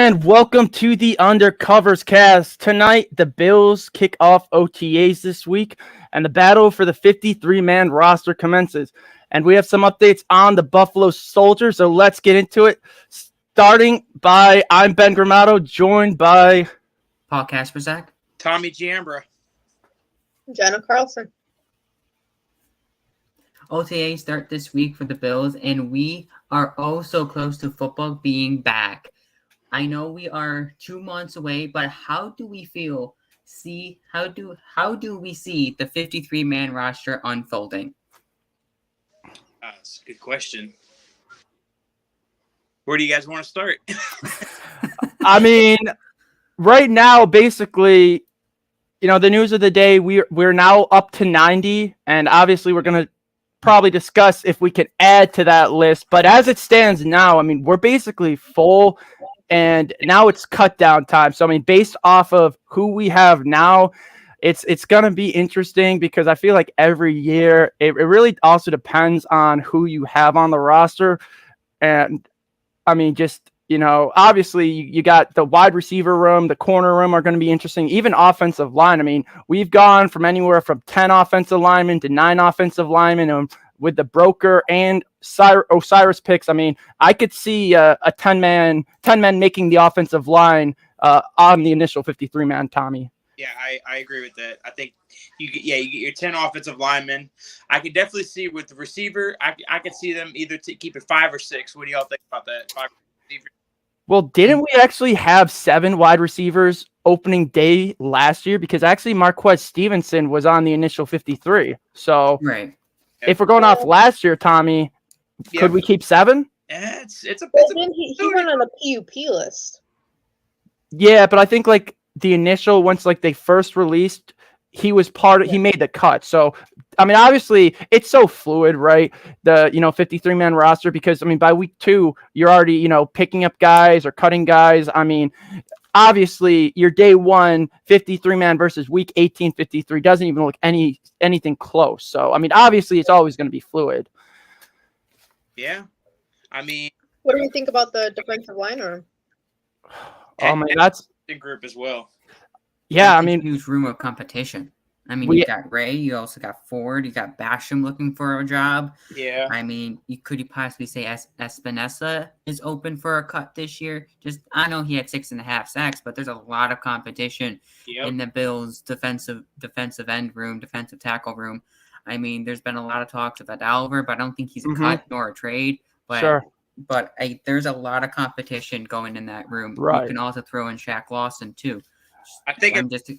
And welcome to the Undercovers cast. Tonight, the Bills kick off OTAs this week, and the battle for the 53-man roster commences. And we have some updates on the Buffalo Soldiers, so let's get into it. Starting by, I'm Ben Gramato, joined by Paul Kasperzak, Tommy Giambra, Jenna Carlson. OTA start this week for the Bills, and we are oh so close to football being back. I know we are 2 months away, but how do we feel? How do we see the 53-man roster unfolding? That's a good question. Where do you guys want to start? I mean, right now, basically, the news of the day, we're now up to 90, and obviously we're going to probably discuss if we can add to that list. But as it stands now, I mean, we're basically full, and now it's cut down time. So, I mean, based off of who we have now, it's going to be interesting because I feel like every year it really also depends on who you have on the roster. And, I mean, just, obviously you got the wide receiver room, the corner room are going to be interesting, even offensive line. I mean, we've gone from anywhere from 10 offensive linemen to 9 offensive linemen with the broker and Osiris picks. I mean, I could see a 10 men making the offensive line on the initial 53-man, Tommy. Yeah, I agree with that. I think you get your 10 offensive linemen. I could definitely see with the receiver, I could see them either to keep it 5 or 6. What do y'all think about that? 5 receivers? Well, didn't we actually have 7 wide receivers opening day last year? Because actually Marquez Stevenson was on the initial 53. So right. If we're going off last year, Tommy, could we keep 7? Yeah, he went on the PUP list. Yeah, but I think like the initial, once like they first released, he was he made the cut. So, I mean, obviously it's so fluid, right? The, 53-man roster, because I mean, by week 2, you're already, picking up guys or cutting guys. I mean, obviously your day 1 53-man versus week 18 53 doesn't even look anything close. So, I mean, obviously it's always going to be fluid. Yeah. I mean, what do we think about the defensive line room? Oh man, that's the group as well. Yeah, I mean, huge room of competition. I mean, you got Ray, you also got Ford, you got Basham looking for a job. Yeah. I mean, could you possibly say Espinosa is open for a cut this year? I know he had 6.5 sacks, but there's a lot of competition in the Bills' defensive end room, defensive tackle room. I mean, there's been a lot of talks about Oliver, but I don't think he's a cut nor a trade. But, sure. But there's a lot of competition going in that room. Right. You can also throw in Shaq Lawson, too. I think just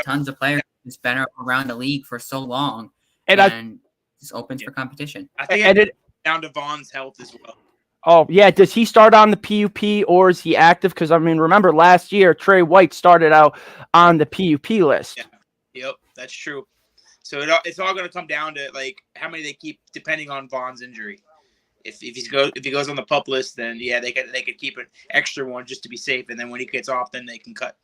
tons of players who's been around the league for so long, and just opens for competition. I think it's down to Vaughn's health as well. Oh yeah, does he start on the PUP or is he active? Because I mean, remember last year Trey White started out on the PUP list. Yeah. Yep, that's true. So it's all going to come down to like how many they keep, depending on Vaughn's injury. If he goes on the PUP list, then yeah, they could keep an extra one just to be safe, and then when he gets off, then they can cut.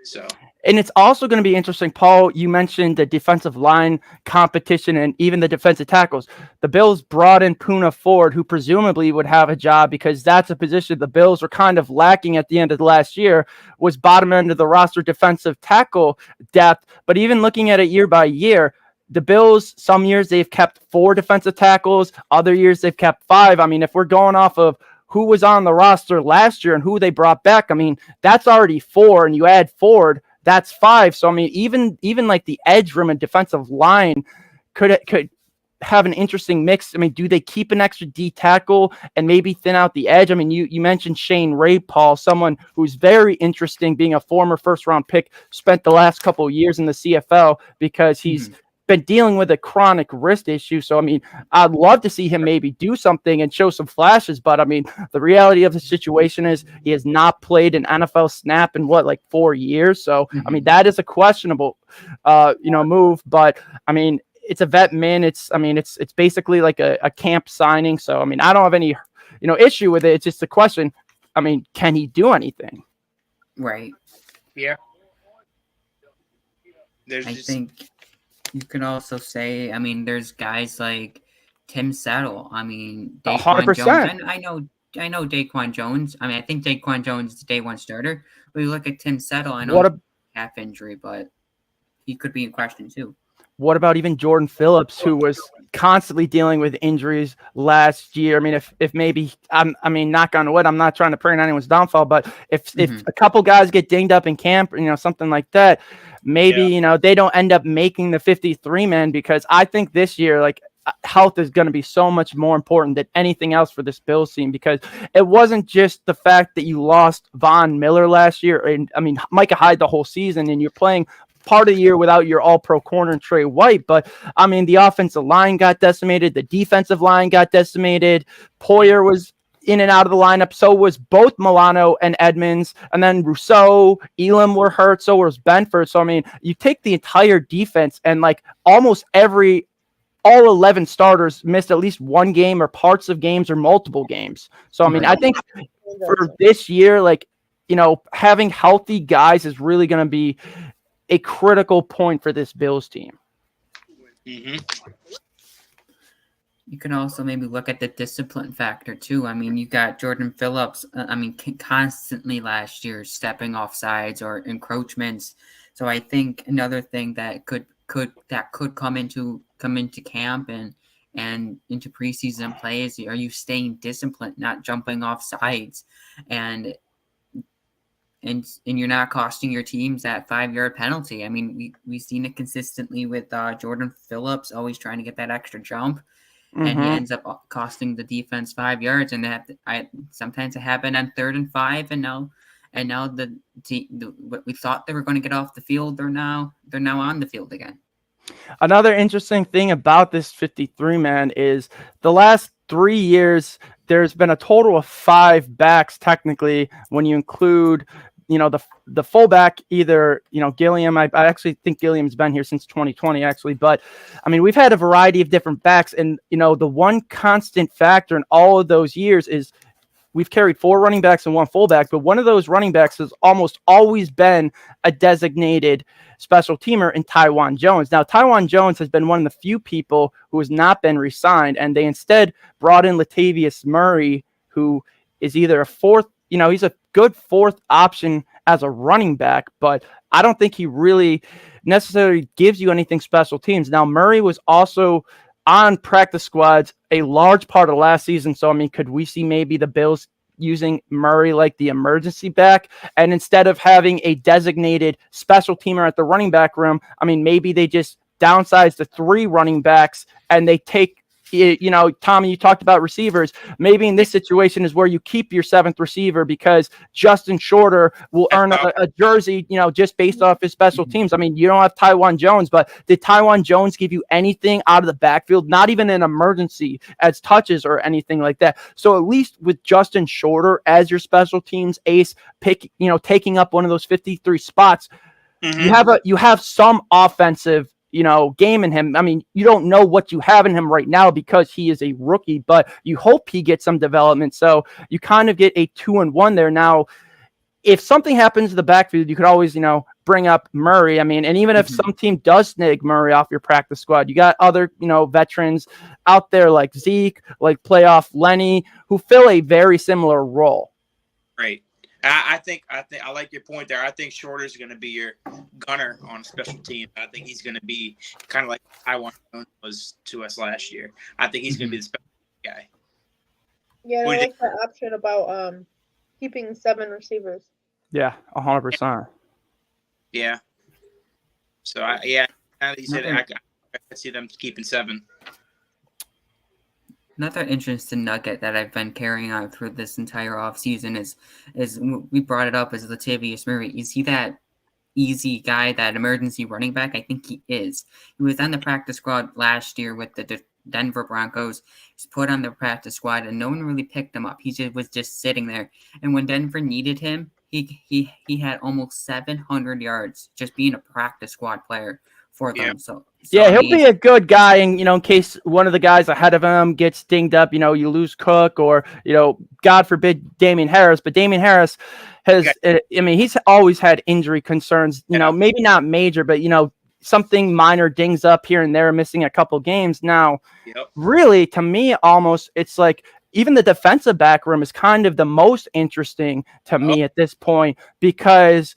So, and it's also going to be interesting, Paul. You mentioned the defensive line competition and even the defensive tackles. The Bills brought in Poona Ford, who presumably would have a job because that's a position the Bills were kind of lacking at the end of the last year, was bottom end of the roster defensive tackle depth. But even looking at it year by year, the Bills, some years they've kept 4 defensive tackles, other years they've kept 5. I mean, if we're going off of who was on the roster last year and who they brought back, I mean, that's already 4, and you add Ford, that's 5. So, I mean, even like the edge room and defensive line could have an interesting mix. I mean, do they keep an extra D tackle and maybe thin out the edge? I mean, you mentioned Shane Ray, Paul, someone who's very interesting, being a former first-round pick, spent the last couple of years in the CFL because he's been dealing with a chronic wrist issue. So, I mean, I'd love to see him maybe do something and show some flashes. But, I mean, the reality of the situation is he has not played an NFL snap in, 4 years? So, I mean, that is a questionable, move. But, I mean, it's a vet min. It's basically like a camp signing. So, I mean, I don't have any, issue with it. It's just a question. I mean, can he do anything? Right. Yeah. I think you can also say, there's guys like Tim Settle. 100%. I know I know Daquan Jones. I mean, I think Daquan Jones is the day one starter. But you look at Tim Settle. I know What he's a calf injury, but he could be in question too. What about even Jordan Phillips, who was constantly dealing with injuries last year? I mean, if maybe I mean, knock on wood, I'm not trying to pray on anyone's downfall, but if a couple guys get dinged up in camp, something like that, maybe they don't end up making the 53 man, because I think this year, like, health is going to be so much more important than anything else for this Bills team, because it wasn't just the fact that you lost Von Miller last year, and I mean Micah Hyde the whole season, and you're playing part of the year without your all-pro corner and Trey White. But I mean, the offensive line got decimated, the defensive line got decimated, Poyer was in and out of the lineup, so was both Milano and Edmonds, and then Rousseau, Elam were hurt, so was Benford. So I mean, you take the entire defense, and like almost all 11 starters missed at least one game or parts of games or multiple games. So I mean, I think for this year, like, having healthy guys is really going to be a critical point for this Bills team. Mm-hmm. You can also maybe look at the discipline factor too. I mean, you got Jordan Phillips. Constantly last year stepping off sides or encroachments. So I think another thing that could come into camp and into preseason plays, are you staying disciplined, not jumping off sides, and you're not costing your teams that 5-yard penalty. I mean, we've seen it consistently with Jordan Phillips always trying to get that extra jump, and he ends up costing the defense 5 yards. And sometimes it happened on 3rd and 5, and now what we thought they were going to get off the field, they're now on the field again. Another interesting thing about this 53 man is the last 3 years, there's been a total of 5 backs technically when you include the fullback, either Gilliam. I actually think Gilliam's been here since 2020 actually, but I mean, we've had a variety of different backs, and the one constant factor in all of those years is we've carried 4 running backs and 1 fullback, but one of those running backs has almost always been a designated special teamer in Taiwan Jones. Now, Taiwan Jones has been one of the few people who has not been re-signed, and they instead brought in Latavius Murray, who is either a fourth, he's a good 4th option as a running back, but I don't think he really necessarily gives you anything special teams. Now, Murray was also on practice squads a large part of last season. So, I mean, could we see maybe the Bills using Murray like the emergency back, and instead of having a designated special teamer at the running back room, I mean, maybe they just downsize to 3 running backs and they take, Tommy, you talked about receivers. Maybe in this situation is where you keep your 7th receiver, because Justin Shorter will earn a jersey, just based off his special teams. I mean, you don't have Taiwan Jones, but did Taiwan Jones give you anything out of the backfield? Not even an emergency as touches or anything like that. So at least with Justin Shorter as your special teams ace, taking up one of those 53 spots, you have some offensive game in him. I mean, you don't know what you have in him right now because he is a rookie, but you hope he gets some development. So you kind of get a 2-1 there. Now, if something happens to the backfield, you could always, bring up Murray. I mean, and even if some team does snag Murray off your practice squad, you got other, veterans out there like Zeke, like playoff Lenny, who fill a very similar role. Right. I think I like your point there. I think Shorter's going to be your gunner on special team. I think he's going to be kind of like Taiwan was to us last year. I think he's going to be the special guy. Yeah, I like that option about keeping 7 receivers. Yeah, 100%. Yeah. So now that you said it, I can see them keeping 7. Another interesting nugget that I've been carrying on through this entire offseason is we brought it up, as Latavius Murray. Is he that easy guy, that emergency running back? I think he is. He was on the practice squad last year with the Denver Broncos. He's put on the practice squad, and no one really picked him up. He was just sitting there. And when Denver needed him, he had almost 700 yards just being a practice squad player for them. So he'll be a good guy, and in case one of the guys ahead of him gets dinged up, you lose Cook, or God forbid Damian Harris. But Damian Harris has, he's always had injury concerns. Maybe not major, but something minor dings up here and there, missing a couple games. Now, really, to me, almost it's like even the defensive back room is kind of the most interesting to me at this point because,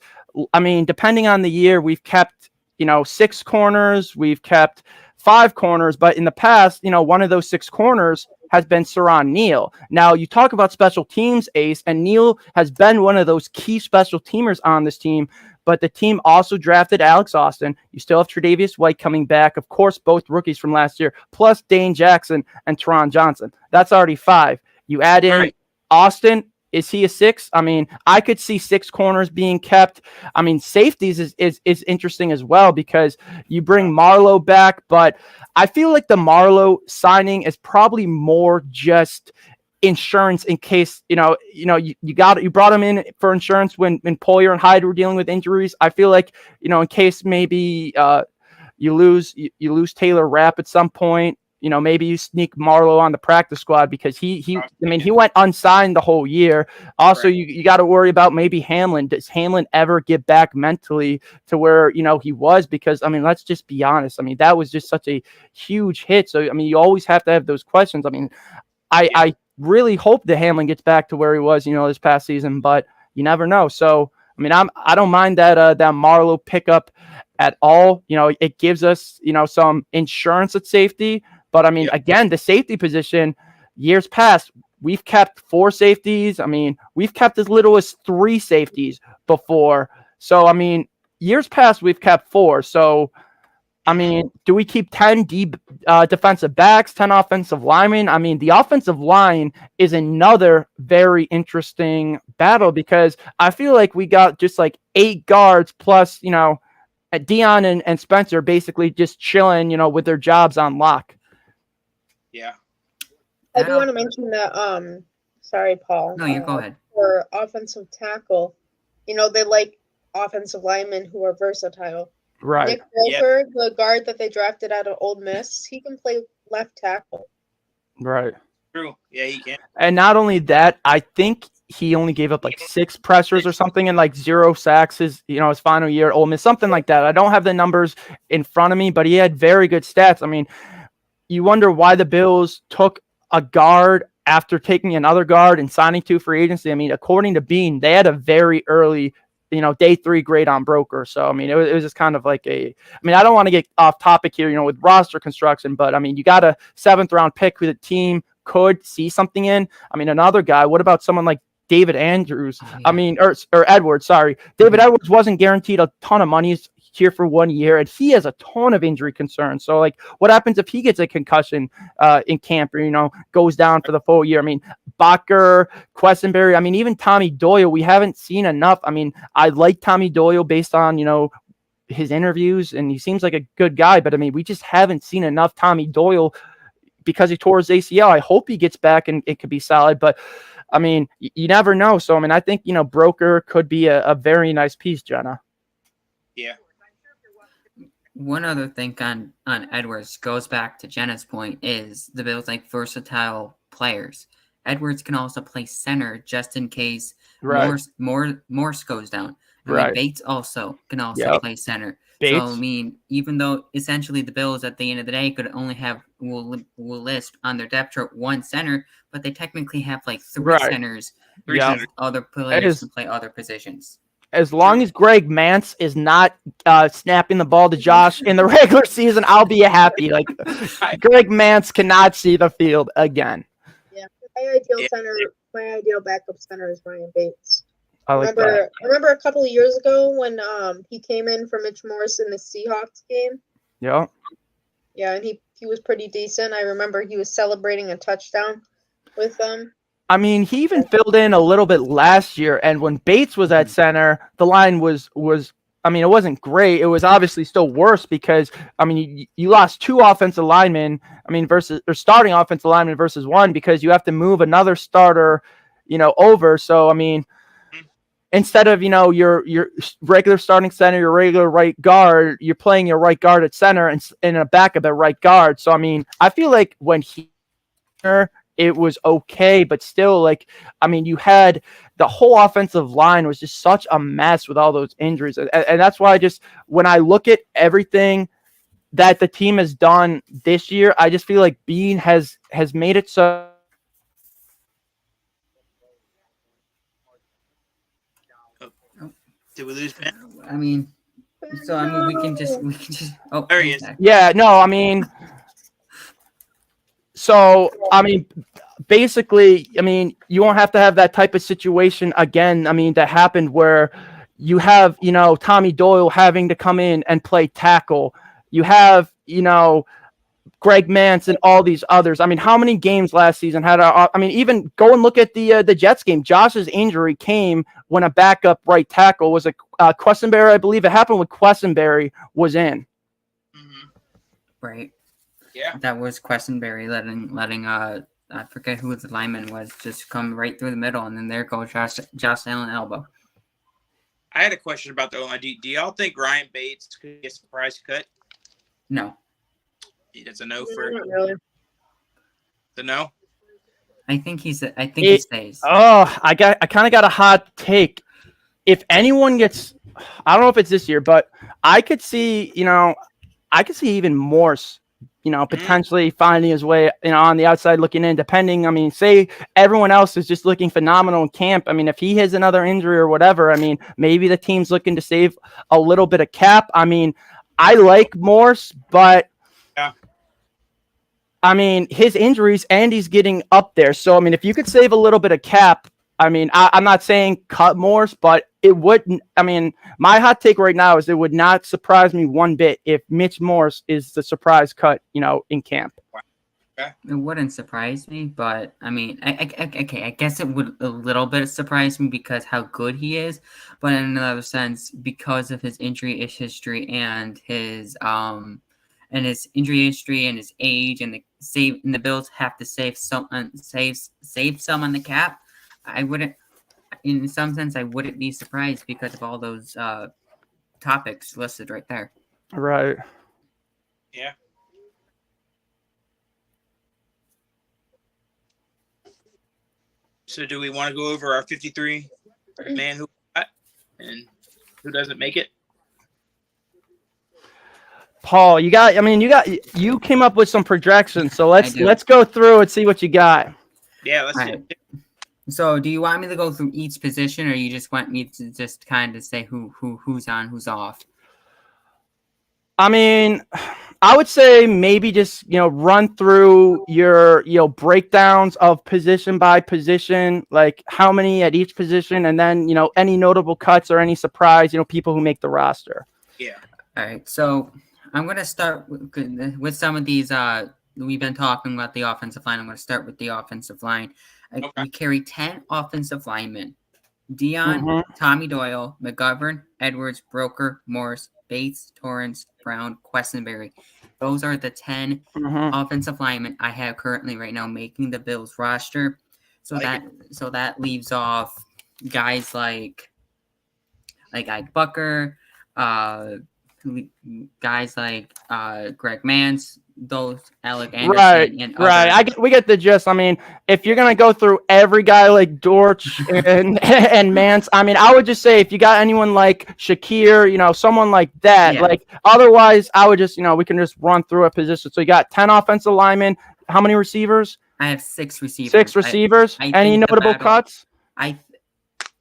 I mean, depending on the year, we've kept, 6 corners, we've kept 5 corners, but in the past, one of those 6 corners has been Saran Neal. Now, you talk about special teams, Ace, and Neal has been one of those key special teamers on this team, but the team also drafted Alex Austin. You still have Tre'Davious White coming back. Of course, both rookies from last year, plus Dane Jackson and Teron Johnson. That's already 5. You add in Austin. Is he a 6? I mean, I could see 6 corners being kept. I mean, safeties is interesting as well because you bring Marlowe back, but I feel like the Marlowe signing is probably more just insurance in case you brought him in for insurance when Poyer and Hyde were dealing with injuries. I feel like in case maybe you lose Taylor Rapp at some point. Maybe you sneak Marlowe on the practice squad because he went unsigned the whole year. Also, you got to worry about maybe Hamlin. Does Hamlin ever get back mentally to where, he was? Because, I mean, let's just be honest. I mean, that was just such a huge hit. So, I mean, you always have to have those questions. I mean, I really hope that Hamlin gets back to where he was, this past season, but you never know. So, I mean, I don't mind that Marlowe pickup at all. It gives us, some insurance at safety. But I mean, again, the safety position, years past, we've kept 4 safeties. I mean, we've kept as little as 3 safeties before. So, I mean, years past, we've kept 4. So, I mean, do we keep 10 defensive backs, 10 offensive linemen? I mean, the offensive line is another very interesting battle because I feel like we got just like 8 guards plus, Dion and Spencer basically just chilling, with their jobs on lock. Yeah. I do want to mention that, sorry, Paul. No, you go ahead. For offensive tackle, they like offensive linemen who are versatile. Right. Nick Walker, the guard that they drafted out of Ole Miss, he can play left tackle. Right. True. Yeah, he can. And not only that, I think he only gave up like 6 pressures or something and like 0 sacks his final year at Ole Miss, something like that. I don't have the numbers in front of me, but he had very good stats. I mean, you wonder why the Bills took a guard after taking another guard and signing 2 free agency. I mean, according to Bean, they had a very early, day 3 grade on broker. So, I mean, it was just kind of like I don't want to get off topic here, with roster construction, but I mean, you got a 7th round pick who the team could see something in. I mean, another guy, what about someone like David Andrews? Oh, yeah. I mean, or Edwards, sorry. David Edwards wasn't guaranteed a ton of money. He's here for 1 year, and he has a ton of injury concerns. So, like, what happens if he gets a concussion in camp or, goes down for the full year? I mean, Bakker, Questenberry, I mean, even Tommy Doyle, we haven't seen enough. I mean, I like Tommy Doyle based on, his interviews, and he seems like a good guy, but I mean, we just haven't seen enough Tommy Doyle because he tore his ACL. I hope he gets back and it could be solid, but I mean, you never know. So, I mean, I think, broker could be a very nice piece, Jenna. Yeah. One other thing on Edwards goes back to Jenna's point is the Bills like versatile players. Edwards can also play center just in case Morse goes down. I mean, Bates also can play center. Bates. So, I mean, even though essentially the Bills at the end of the day could only will list on their depth chart 1 center, but they technically have like 3 centers, other players to play other positions. As long as Greg Mance is not snapping the ball to Josh in the regular season, I'll be happy. Like, Greg Mance cannot see the field again. Yeah, my ideal backup center is Ryan Bates. I remember a couple of years ago when he came in for Mitch Morse in the Seahawks game. Yeah. Yeah, and he was pretty decent. I remember he was celebrating a touchdown with them. I mean, he even filled in a little bit last year, and when Bates was at center, the line was I mean, it wasn't great. It was obviously still worse because, I mean, you lost 2 offensive linemen, starting offensive linemen versus 1 because you have to move another starter, over. So, I mean, instead of, your regular starting center, your regular right guard, you're playing your right guard at center and a backup at right guard. So, I mean, I feel like when it was okay, but still, like, I mean, you had the whole offensive line was just such a mess with all those injuries. And that's why when I look at everything that the team has done this year, I just feel like Bean has made it so Did we lose Ben? I mean, we can just. Oh, There he he's is. back. Yeah, no, I mean, so I mean, basically, I mean, you won't have to have that type of situation again. I mean, that happened where you have, Tommy Doyle having to come in and play tackle. You have, Greg Mance and all these others. I mean, how many games last season had I mean, even go and look at the Jets game. Josh's injury came when a backup right tackle was Quessenberry, I believe. It happened when Quessenberry was in. Mm-hmm. Right. Yeah. That was Quessenberry letting I forget who the lineman was, just come right through the middle, and then there goes Josh Allen elbow. I had a question about the O-line. Do y'all think Ryan Bates could get a surprise cut? No. That's a no for Not really. the no. I think he stays. Oh, I kind of got a hot take. If anyone gets, I don't know if it's this year, but I could see, even Morse, potentially finding his way, on the outside looking in, depending. I mean, say everyone else is just looking phenomenal in camp. I mean, if he has another injury or whatever, I mean, maybe the team's looking to save a little bit of cap. I mean, I like Morse, but yeah. I mean, his injuries and he's getting up there. So, I mean, if you could save a little bit of cap, I mean, I'm not saying cut Morse, but it wouldn't. I mean, my hot take right now is it would not surprise me one bit if Mitch Morse is the surprise cut, in camp. It wouldn't surprise me, but I mean, I guess it would a little bit surprise me because how good he is, but in another sense, because of his injury history and his injury history and his age and the Bills have to save some on the cap. I wouldn't, in some sense, I wouldn't be surprised because of all those topics listed right there. Right. Yeah. So do we want to go over our 53 man who got and who doesn't make it? Paul, you came up with some projections, so let's go through and see what you got. Yeah, let's do it. So, do you want me to go through each position, or you just want me to just kind of say who's on, who's off? I mean, I would say maybe just run through your breakdowns of position by position, like how many at each position, and then any notable cuts or any surprise people who make the roster. Yeah. All right. So I'm going to start with some of these. We've been talking about the offensive line. I'm going to start with the offensive line. Okay. We carry 10 offensive linemen: Dion, Tommy Doyle, McGovern, Edwards, Broker, Morris, Bates, Torrance, Brown, Quessenberry. Those are the 10 offensive linemen I have currently right now making the Bills roster. So that leaves off guys like Ike Bucker, guys like Greg Mance, those Alec Anderson, and others. We get the gist. I mean, if you're gonna go through every guy like Dortch and Mance, I mean, I would just say if you got anyone like Shakir, someone like that. Yeah. Like otherwise, I would just we can just run through a position. So you got 10 offensive linemen. How many receivers? I have 6 receivers. 6 receivers. I any think notable cuts? I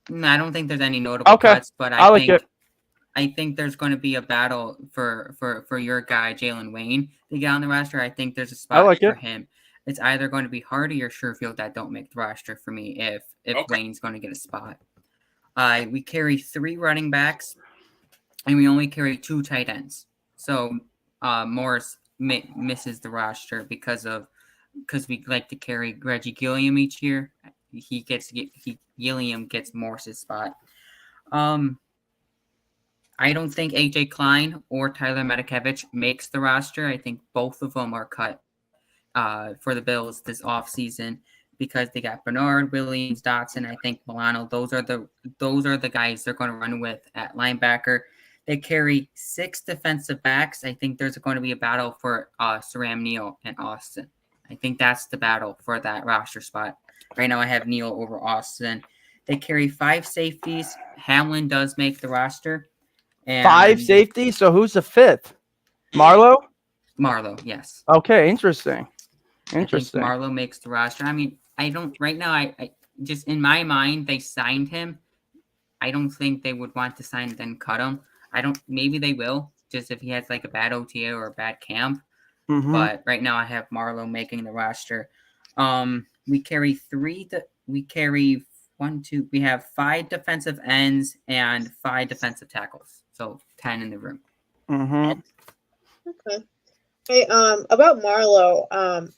don't think there's any notable cuts, but I think there's going to be a battle for your guy Jalen Wayne to get on the roster. I think there's a spot for him. It's either going to be Hardy or Sherfield that don't make the roster for me if Wayne's going to get a spot. We carry 3 running backs, and we only carry 2 tight ends. So Morris misses the roster because we like to carry Reggie Gilliam each year. Gilliam gets Morris's spot. I don't think AJ Klein or Tyler Matakevich makes the roster. I think both of them are cut for the Bills this offseason because they got Bernard, Williams, Dotson. I think Milano. Those are the guys they're going to run with at linebacker. They carry 6 defensive backs. I think there's going to be a battle for Saram Neal and Austin. I think that's the battle for that roster spot. Right now I have Neal over Austin. They carry 5 safeties. Hamlin does make the roster. And 5 safeties? So who's the 5th? Marlowe? Marlowe, yes. Okay, interesting. I think Marlowe makes the roster. I mean, I don't right now. I just in my mind they signed him. I don't think they would want to sign and then cut him. Maybe they will, just if he has like a bad OTA or a bad camp. Mhm. But right now I have Marlowe making the roster. We carry we have 5 defensive ends and 5 defensive tackles. So 10 in the room. Mhm. Okay. Hey, about Marlowe,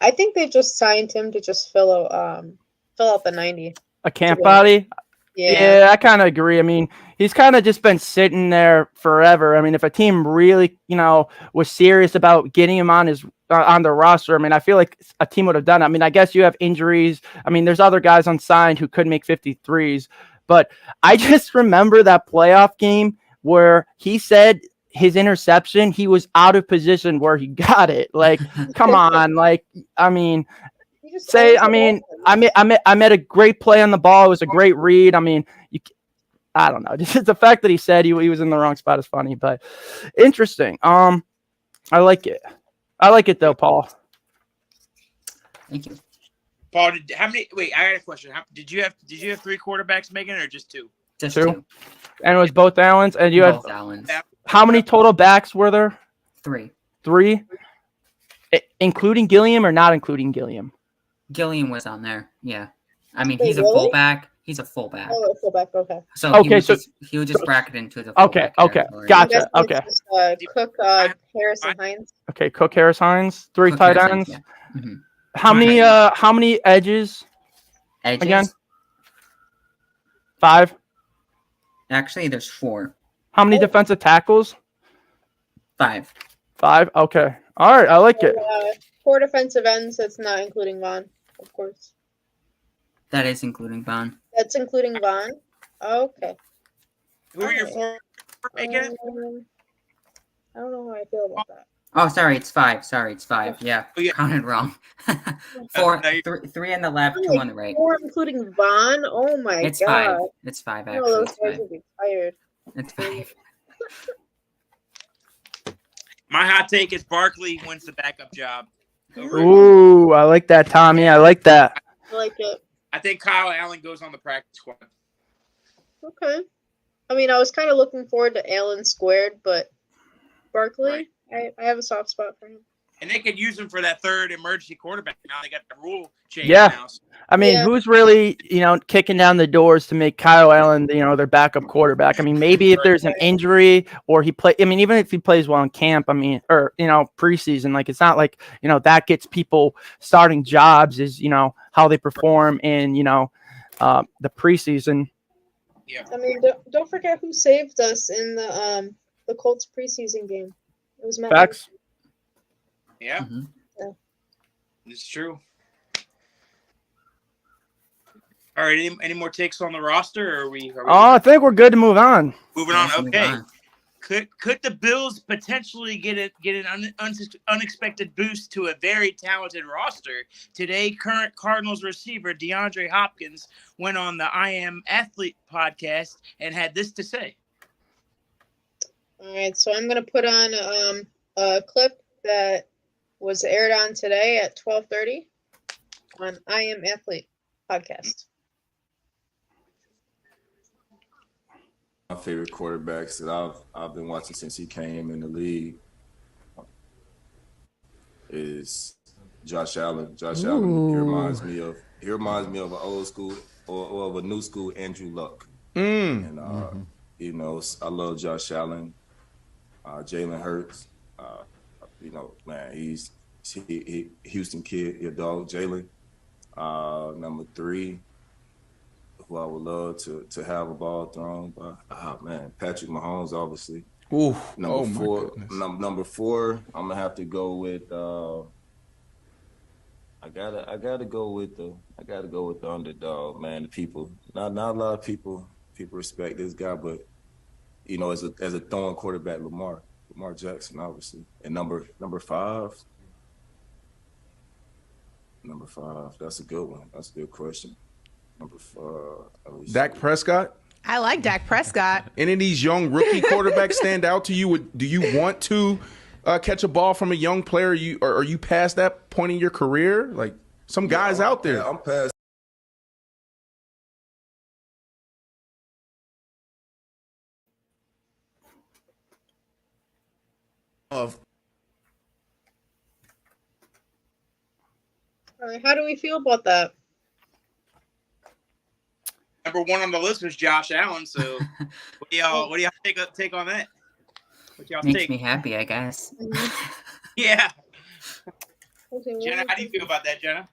I think they just signed him to just fill out the 90. A camp be body. Yeah. Yeah, I kind of agree. I mean, he's kind of just been sitting there forever. I mean, if a team really, was serious about getting him on the roster, I mean, I feel like a team would have done it. I mean, I guess you have injuries. I mean, there's other guys unsigned who could make 53s, but I just remember that playoff game where he said his interception, he was out of position where he got it. Like, come on. Like, I mean, He just say, owns I the mean, offense. I made a great play on the ball. It was a great read. I mean, I don't know. Just the fact that he said he was in the wrong spot is funny, but interesting. I like it. I like it though, Paul. Thank you. Paul, how many? Wait, I got a question. Did you have 3 quarterbacks, Megan, or just 2? Just 2. 2. And it was both Allens. And you had Both Allens. how many total backs were there? 3. 3, including Gilliam or not including Gilliam? Gilliam was on there. Yeah. I mean, Wait, he's a really? fullback. He's a fullback. Oh, fullback. Okay. So Okay, he would just bracket into the Okay, fullback okay, category. gotcha. I'm Okay. guessing it's just, Cook, Harris, and Hines. Okay, Cook, Harris, Hines, 3 Cook, tight Harris, ends. Hines, yeah. Mhm. How many edges? Edges? Again? 5. Actually, there's 4. How many Oh. defensive tackles? 5. 5. Okay. All right. I like it. 4 defensive ends. That's not including Vaughn, of course. That is including Vaughn. That's including Vaughn. Okay. Who are your 4 again? I don't know how I feel about that. Oh, sorry, it's 5. Sorry, it's 5. Yeah, Oh, yeah. counted wrong. 4, No, you're- 3 on the left, 2 on the right. 4 including Vaughn. Oh my It's god. 5. It's 5 Oh, actually. those It's guys 5. would be tired. It's 5. My hot take is Barkley wins the backup job. Ooh, I like that, Tommy. I like that. I like it. I think Kyle Allen goes on the practice squad. Okay. I mean, I was kind of looking forward to Allen squared, but Barkley, I have a soft spot for him. And they could use him for that 3rd emergency quarterback. Now they got the rule change Yeah. now. I mean, Yeah. who's really, kicking down the doors to make Kyle Allen, their backup quarterback? I mean, maybe if there's an injury or even if he plays well in camp, I mean, or, preseason, like, it's not like, that gets people starting jobs is, how they perform in, the preseason. Yeah. I mean, don't forget who saved us in the Colts preseason game. It was Matt. Facts. Yeah. Mhm. Yeah. It's true. All right. Any more takes on the roster, or are we I think we're good to move on. moving Yeah, on? let's move Okay. on. Could the Bills potentially get an unexpected boost to a very talented roster? Today, current Cardinals receiver DeAndre Hopkins went on the I Am Athlete podcast and had this to say. All right, so I'm gonna put on a clip that was aired on today at 12:30 on I Am Athlete podcast. My favorite quarterbacks that I've been watching since he came in the league is Josh Allen. Josh Allen, he reminds me of an old school or of a new school Andrew Luck. And I love Josh Allen. Jalen Hurts. Man, he's Houston kid, your dog, Jalen. Number 3. Who I would love to have a ball thrown by. Patrick Mahomes, obviously. Ooh, Number 4. my goodness. Number 4. I'm gonna have to go with. I gotta go with the underdog, man. The people. Not a lot of people respect this guy, but as a throwing quarterback, Lamar Jackson, obviously, and number 5. Number 5. That's a good one. That's a good question. Number 5. Dak Prescott? I like Dak Prescott. Any of these young rookie quarterbacks stand out to you? Do you want to catch a ball from a young player? Are you past that point in your career? Like some guys out there. I'm past of. All right, how do we feel about that? Number one on the list was Josh Allen. So, what do y'all take on that? What y'all Makes take? me happy, I guess. Yeah. Okay, Jenna, how do you feel about that, Jenna?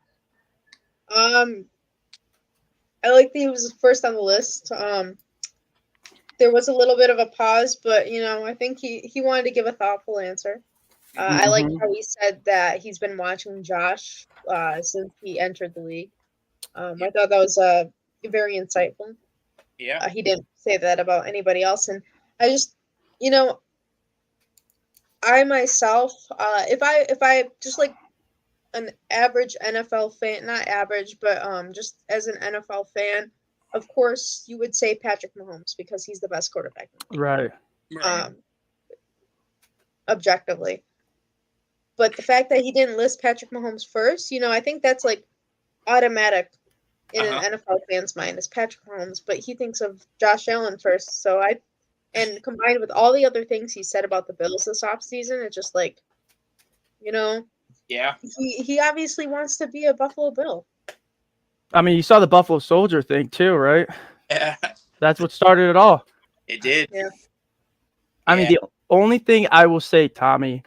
I like that he was first on the list. There was a little bit of a pause, but I think he wanted to give a thoughtful answer. I like how he said that he's been watching Josh since he entered the league. I thought that was very insightful. Yeah. He didn't say that about anybody else, and I just, I myself, if I just like an average NFL fan, not average, but just as an NFL fan, of course you would say Patrick Mahomes because he's the best quarterback in the league. Right. Objectively. But the fact that he didn't list Patrick Mahomes first, I think that's like automatic in an NFL fan's mind is Patrick Mahomes, but he thinks of Josh Allen first. And combined with all the other things he said about the Bills this offseason, it's just like, Yeah. he obviously wants to be a Buffalo Bill. I mean, you saw the Buffalo Soldier thing too, right? Yeah. That's what started it all. It did. Yeah. I mean, the only thing I will say, Tommy,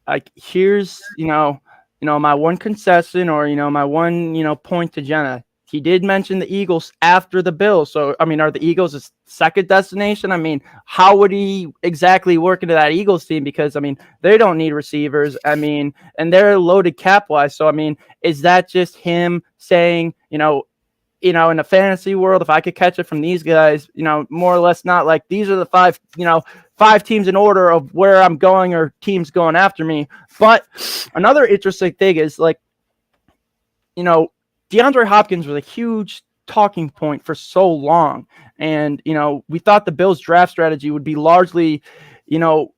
like here's, my one concession or, my one, point to Jenna. He did mention the Eagles after the Bills. So, I mean, are the Eagles a second destination? I mean, how would he exactly work into that Eagles team? Because, I mean, they don't need receivers. I mean, and they're loaded cap-wise. So, I mean, is that just him saying, in the fantasy world, if I could catch it from these guys, more or less not like these are the five teams in order of where I'm going or teams going after me. But another interesting thing is like, DeAndre Hopkins was a huge talking point for so long. And, we thought the Bills draft strategy would be largely,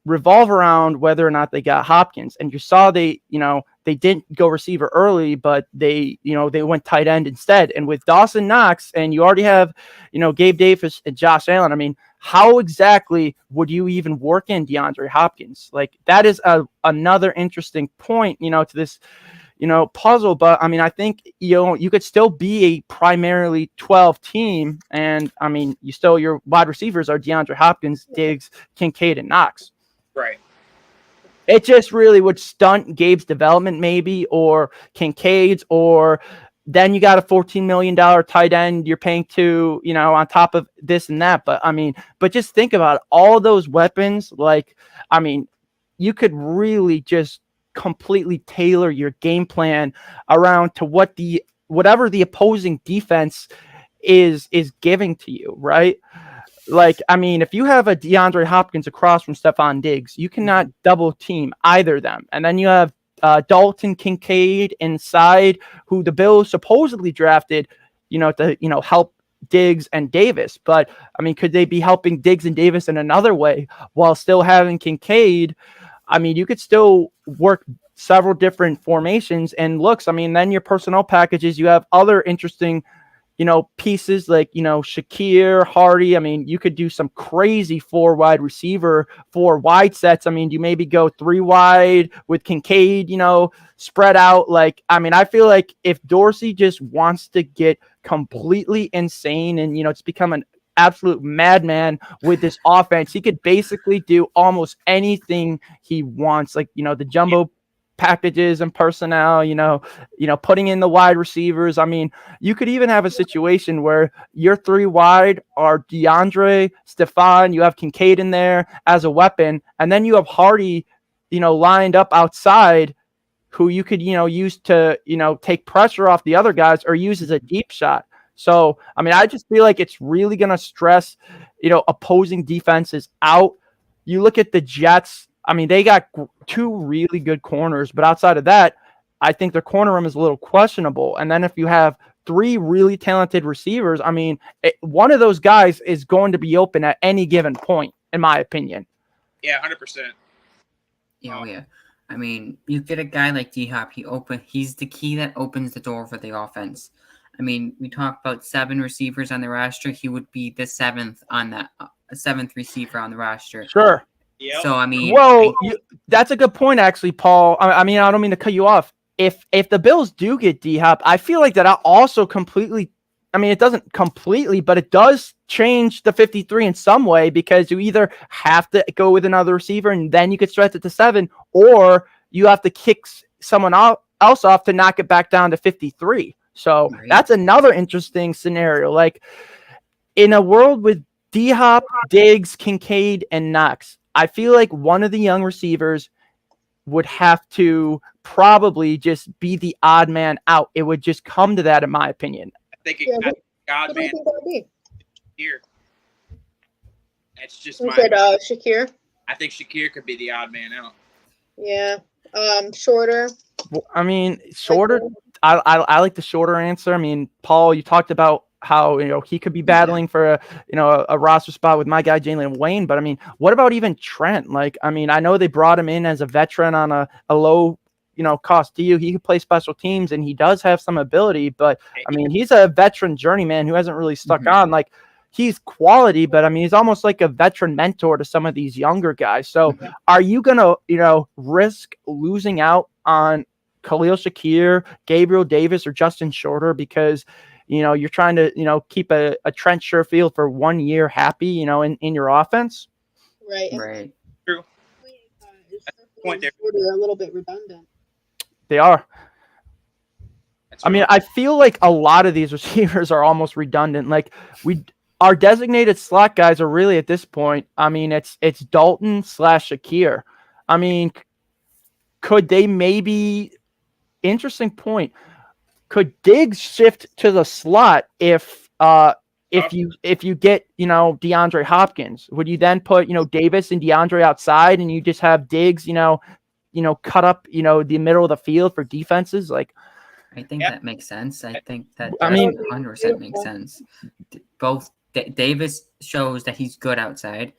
revolve around whether or not they got Hopkins. And you saw they didn't go receiver early, but they went tight end instead. And with Dawson Knox, and you already have, Gabe Davis and Josh Allen, I mean, how exactly would you even work in DeAndre Hopkins? Like that is another interesting point, to this, puzzle. But I mean, I think, you could still be a primarily 12 team. And I mean, your wide receivers are DeAndre Hopkins, Diggs, Kincaid, and Knox. Right. It just really would stunt Gabe's development maybe, or Kincaid's, or then you got a $14 million tight end you're paying to, on top of this and that. But I mean, just think about it. All those weapons. Like, I mean, you could really just completely tailor your game plan around to whatever the opposing defense is giving to you, right? Like, I mean, if you have a DeAndre Hopkins across from Stephon Diggs, you cannot double team either of them. And then you have Dalton Kincaid inside, who the Bills supposedly drafted, to help Diggs and Davis. But I mean, could they be helping Diggs and Davis in another way while still having Kincaid? I mean, you could still work several different formations and looks. I mean, then your personnel packages, you have other interesting, pieces like, Shakir, Hardy. I mean, you could do some crazy 4 wide sets. I mean, you maybe go 3 wide with Kincaid, spread out. Like, I mean, I feel like if Dorsey just wants to get completely insane and, it's become an absolute madman with this offense, he could basically do almost anything he wants. Like, the jumbo packages and personnel, putting in the wide receivers. I mean, you could even have a situation where your 3 wide are DeAndre, Stephon, you have Kincaid in there as a weapon, and then you have Hardy, lined up outside, who you could, use to, take pressure off the other guys or use as a deep shot. So, I mean, I just feel like it's really going to stress, opposing defenses out. You look at the Jets. I mean, they got 2 really good corners, but outside of that, I think their corner room is a little questionable. And then if you have 3 really talented receivers, I mean, one of those guys is going to be open at any given point, in my opinion. Yeah, 100%. Yeah. I mean, you get a guy like D-Hop, he's the key that opens the door for the offense. I mean, we talked about 7 receivers on the roster. He would be the 7th on that 7th receiver on the roster. Sure. Yep. So I mean, Well, that's a good point, actually, Paul. I mean, I don't mean to cut you off. If the Bills do get D-Hop, I feel like that also completely. I mean, it doesn't completely, but it does change the 53 in some way, because you either have to go with another receiver and then you could stretch it to 7, or you have to kick someone else off to knock it back down to 53. So Right. that's another interesting scenario. Like, in a world with D-Hop, Diggs, Kincaid, and Knox, I feel like one of the young receivers would have to probably just be the odd man out. It would just come to that, in my opinion. I think Yeah, it God What do you man think that would be? here. That's just You my. said Shakir. I think Shakir could be the odd man out. Yeah. Shorter. I mean, shorter. I like the shorter answer. I mean, Paul, you talked about how he could be battling for a roster spot with my guy Jalen Wayne, but I mean, what about even Trent? Like, I mean, I know they brought him in as a veteran on a low cost deal. He could play special teams and he does have some ability, but I mean, he's a veteran journeyman who hasn't really stuck on. Like, he's quality, but I mean, he's almost like a veteran mentor to some of these younger guys. So are you gonna risk losing out on Khalil Shakir, Gabriel Davis, or Justin Shorter because you're trying to keep a Trent Sherfield for 1 year happy in your offense? Right. right. True. Point there. Shorter, a little bit redundant. They are. That's I mean, right. I feel like a lot of these receivers are almost redundant. Like, our designated slot guys are really, at this point, I mean, it's Dalton / Shakir. I mean, could they maybe, interesting point, could Diggs shift to the slot if you get DeAndre Hopkins? Would you then put Davis and DeAndre outside and you just have Diggs cut up the middle of the field for defenses? Like, I think Yep. that makes sense. I think that I mean, 100% makes sense. Both Davis shows that he's good outside.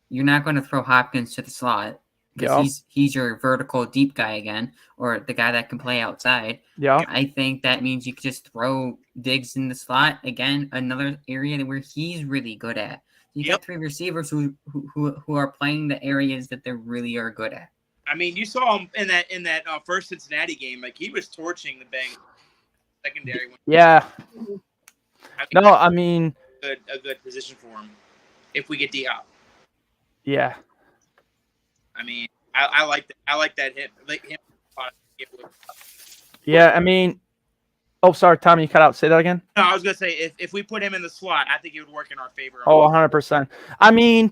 You're not going to throw Hopkins to the slot because he's your vertical deep guy again, or the guy that can play outside. Yeah. I think that means you could just throw Diggs in the slot again, another area where he's really good at. You got 3 receivers who are playing the areas that they really are good at. I mean, you saw him in that first Cincinnati game. Like, he was torching the Bengals secondary. Yeah. I No, I mean, a good position for him if we get D-Hop. yeah. I mean, I like that. I like that him. Yeah, I mean, oh, sorry, Tommy, you cut out. Say that again. No, I was gonna say if we put him in the slot, I think it would work in our favor. Oh, 100%. I mean,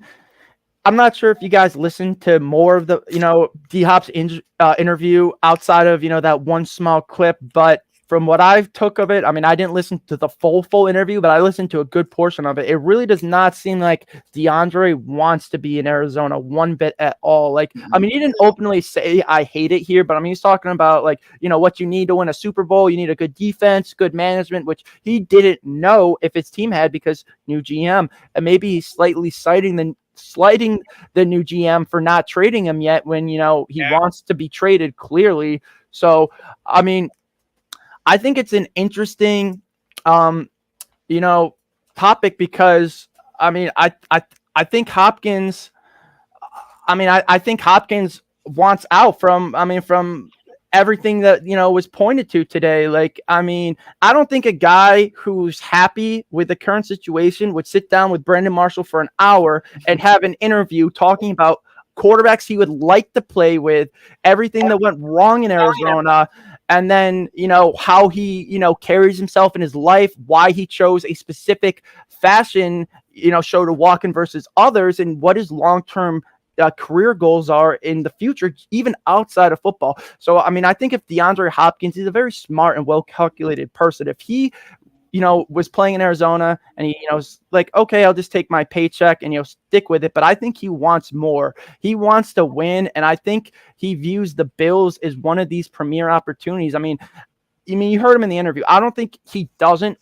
I'm not sure if you guys listened to more of the, D-Hop's interview outside of, that one small clip, but from what I took of it, I mean, I didn't listen to the full interview, but I listened to a good portion of it. It really does not seem like DeAndre wants to be in Arizona one bit at all. Like, I mean, he didn't openly say, I hate it here, but I mean, he's talking about, like, what you need to win a Super Bowl. You need a good defense, good management, which he didn't know if his team had because new GM, and maybe he's slightly slighting the new GM for not trading him yet when, he wants to be traded clearly. So, I mean, I think it's an interesting, topic because, I mean, I think Hopkins, I think Hopkins wants out from everything that, was pointed to today. Like, I mean, I don't think a guy who's happy with the current situation would sit down with Brandon Marshall for an hour and have an interview talking about quarterbacks he would like to play with, everything that went wrong in Arizona, and then, how he, carries himself in his life, why he chose a specific fashion, show to walk in versus others, and what his long-term career goals are in the future, even outside of football. So, I mean, I think if DeAndre Hopkins is a very smart and well-calculated person, if he, was playing in Arizona and he, was like, okay, I'll just take my paycheck and, stick with it. But I think he wants more. He wants to win. And I think he views the Bills as one of these premier opportunities. I mean, you heard him in the interview. I don't think he doesn't.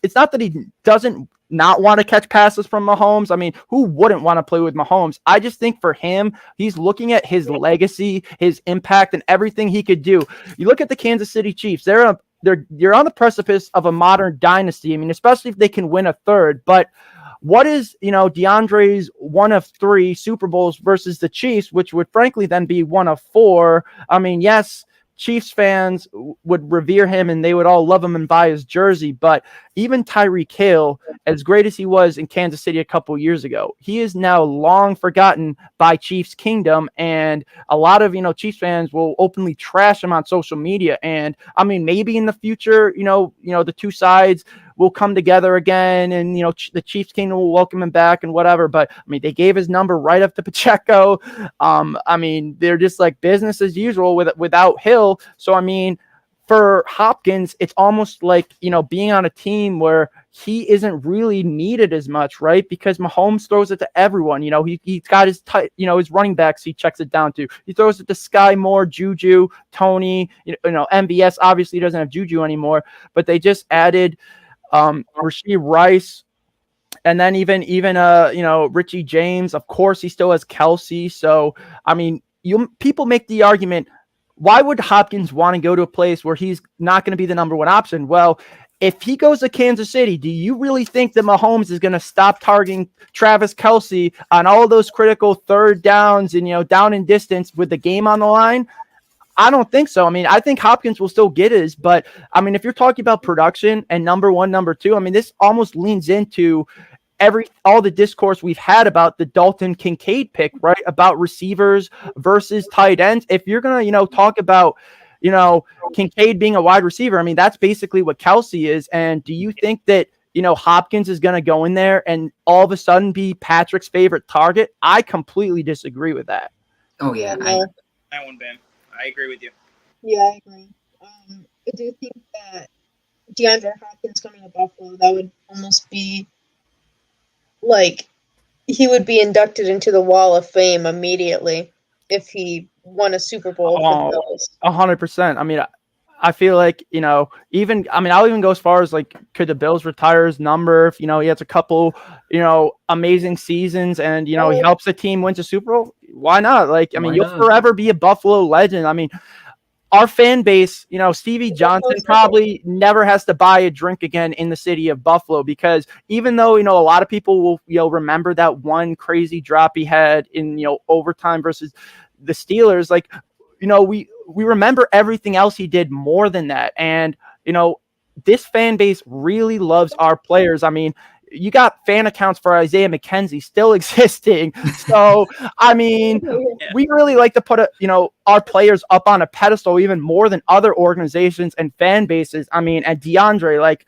It's not that he doesn't not want to catch passes from Mahomes. I mean, who wouldn't want to play with Mahomes? I just think for him, he's looking at his legacy, his impact, and everything he could do. You look at the Kansas City Chiefs. You're on the precipice of a modern dynasty. I mean, especially if they can win a third. But what is, DeAndre's one of 3 Super Bowls versus the Chiefs, which would frankly then be one of 4. I mean, yes, Chiefs fans would revere him and they would all love him and buy his jersey. But even Tyreek Hill, as great as he was in Kansas City a couple years ago, he is now long forgotten by Chiefs Kingdom. And a lot of, Chiefs fans will openly trash him on social media. And I mean, maybe in the future, the two sides will come together again and, the Chiefs Kingdom will welcome him back and whatever. But I mean, they gave his number right up to Pacheco. I mean, they're just like business as usual without Hill. So, I mean, for Hopkins, it's almost like, being on a team where he isn't really needed as much, right? Because Mahomes throws it to everyone. He's got his his running backs he checks it down to. He throws it to Sky Moore, Juju, Tony, MVS obviously doesn't have Juju anymore, but they just added Rashee Rice. And then even Richie James, of course, he still has Kelsey. So, I mean, people make the argument, why would Hopkins want to go to a place where he's not going to be the number 1 option? Well, if he goes to Kansas City, do you really think that Mahomes is going to stop targeting Travis Kelsey on all those critical third downs and, down in distance with the game on the line? I don't think so. I mean, I think Hopkins will still get his, but I mean, if you're talking about production and number 1, number 2, I mean, this almost leans into all the discourse we've had about the Dalton Kincaid pick, right? About receivers versus tight ends. If you're going to, talk about, Kincaid being a wide receiver, I mean, that's basically what Kelsey is. And do you think that, Hopkins is going to go in there and all of a sudden be Patrick's favorite target? I completely disagree with that. Oh, yeah. That one, Ben. I agree with you. Yeah, I agree. I do think that DeAndre Hopkins coming to Buffalo, that would almost be like he would be inducted into the Wall of Fame immediately if he won a Super Bowl for the Bills. 100%. I mean, I feel like, I'll even go as far as like, could the Bills retire his number if, he has a couple, amazing seasons and, he helps the team win a Super Bowl? Why not? Like, I mean, you'll forever be a Buffalo legend. I mean, our fan base, Stevie Johnson probably never has to buy a drink again in the city of Buffalo, because even though, a lot of people will, remember that one crazy drop he had in, overtime versus the Steelers, like, we remember everything else he did more than that. And, this fan base really loves our players. I mean, you got fan accounts for Isaiah McKenzie still existing. So, I mean, we really like to put our players up on a pedestal even more than other organizations and fan bases. I mean, and DeAndre, like,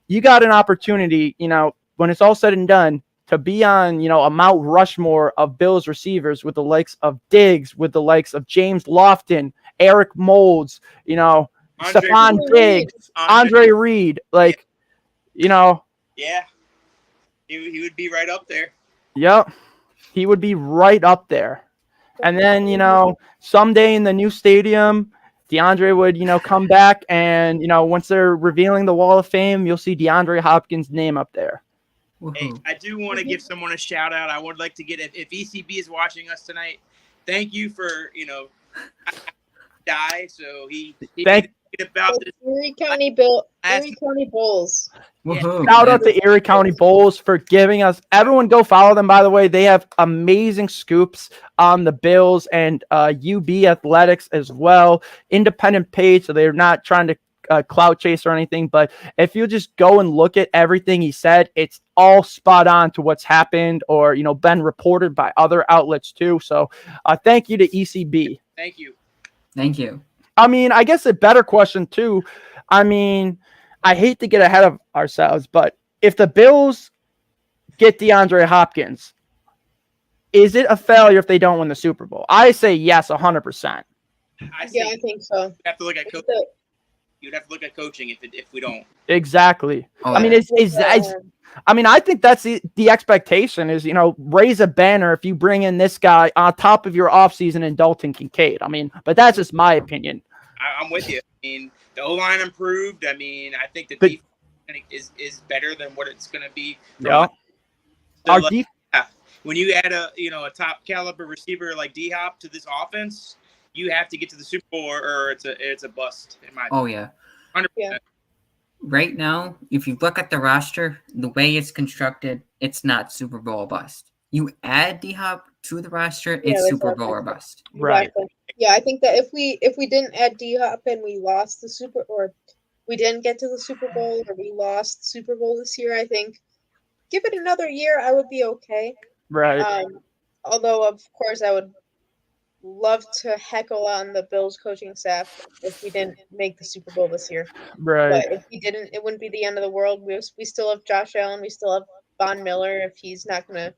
you got an opportunity, when it's all said and done, to be on, a Mount Rushmore of Bills receivers with the likes of Diggs, with the likes of James Lofton, Eric Moulds, Stephon Diggs, Andre Reed, like, Yeah. He would be right up there. Yep. He would be right up there. And then, someday in the new stadium, DeAndre would, come back and, once they're revealing the Wall of Fame, you'll see DeAndre Hopkins' name up there. Hey, I do want to give someone a shout out. I would like to get, if ECB is watching us tonight, thank you for, so he about the Erie County Bulls. Shout out to Erie County Bulls for giving us. Everyone go follow them, by the way. They have amazing scoops on the Bills and UB Athletics as well. Independent page, so they're not trying to clout chase or anything. But if you just go and look at everything he said, it's all spot on to what's happened or, been reported by other outlets too. So thank you to ECB. Thank you. Thank you. I mean, I guess a better question too. I mean, I hate to get ahead of ourselves, but if the Bills get DeAndre Hopkins, is it a failure if they don't win the Super Bowl? I say yes, 100%. I think so. You have to look at coaching. You'd have to look at coaching if we don't. Exactly. Oh, I mean, I think that's the expectation is, raise a banner if you bring in this guy on top of your offseason in Dalton Kincaid. I mean, but that's just my opinion. I'm with you. I mean, the O-line improved. I mean, I think the defense is better than what it's going to be. Yeah. So when you add a top caliber receiver like D-Hop to this offense, you have to get to the Super Bowl or it's a bust in my opinion. Oh yeah. 100%. Yeah. right now, if you look at the roster, the way it's constructed, it's not Super Bowl or bust. You add D-Hop to the roster, Yeah, it's that's Super what I Bowl or think. bust. Right. Exactly. Yeah, I think that if we didn't add D Hop and we lost the Super, or we didn't get to the Super Bowl, or we lost Super Bowl this year, I think give it another year, I would be okay. Right. Although of course I would love to heckle on the Bills coaching staff if we didn't make the Super Bowl this year. Right. But if we didn't, it wouldn't be the end of the world. We still have Josh Allen. We still have Von Miller. If he's not gonna,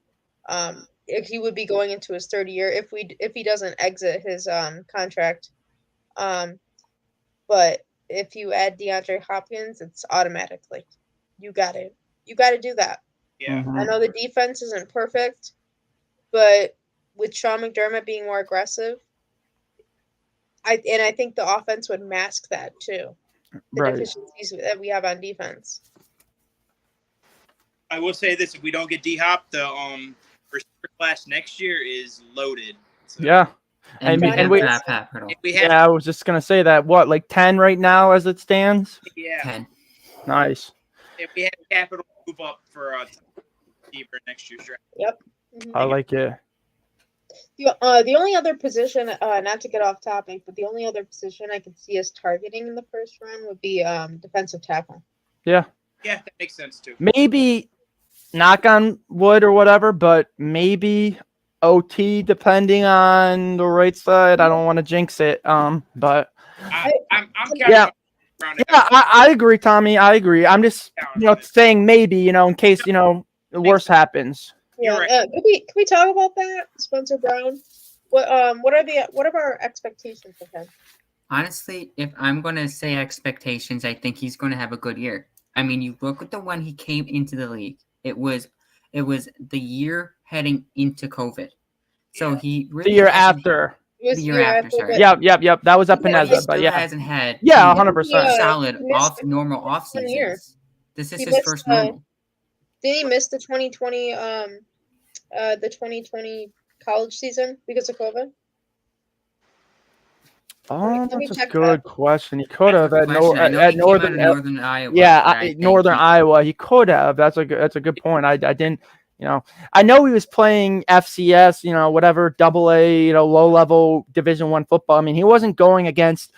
if he would be going into his third year if he doesn't exit his contract. But if you add DeAndre Hopkins, it's automatic. Like you got to do that. Yeah. I know the defense isn't perfect, but with Sean McDermott being more aggressive, I think the offense would mask that too. The Right. deficiencies that we have on defense. I will say this: if we don't get D-Hop, the receiver class next year is loaded. So Yeah. And, And we we- have Pat Hurdle. if we have, Yeah, I was just gonna say that. What, like 10 right now as it stands? yeah, 10. Nice. if we have capital move up for receiver next year's draft. Mhm. I like it. The only other position, not to get off topic, but the only other position I could see us targeting in the first round would be defensive tackle. Yeah. Yeah, that makes sense too. Maybe, knock on wood or whatever, but maybe OT depending on the right side. I don't want to jinx it. But I'm counting Yeah. around yeah, I agree, Tommy. I agree. I'm just saying maybe, in case the worst happens. You're Yeah, right. could we talk about that, Spencer Brown? What are our expectations of him? Honestly, if I'm going to say expectations, I think he's going to have a good year. I mean, you look at the one he came into the league. It was the year heading into COVID. So he really The year hasn't- after. It was The year after, sorry. but Yep. That was up in But he Ezra, but still yeah. hasn't had Yeah, two 100%. solid he missed normal off 1 year. seasons. This is He his missed, first normal. Did he miss the 2020 college season because of COVID? Let me That's a check good question. He could have Good at, question. I know at he came out of Northern. Northern Iowa. Yeah, but I think Northern Iowa. He could have. That's a good point. I didn't. I know he was playing FCS. Whatever double A. Low level Division I football. I mean, he wasn't going against.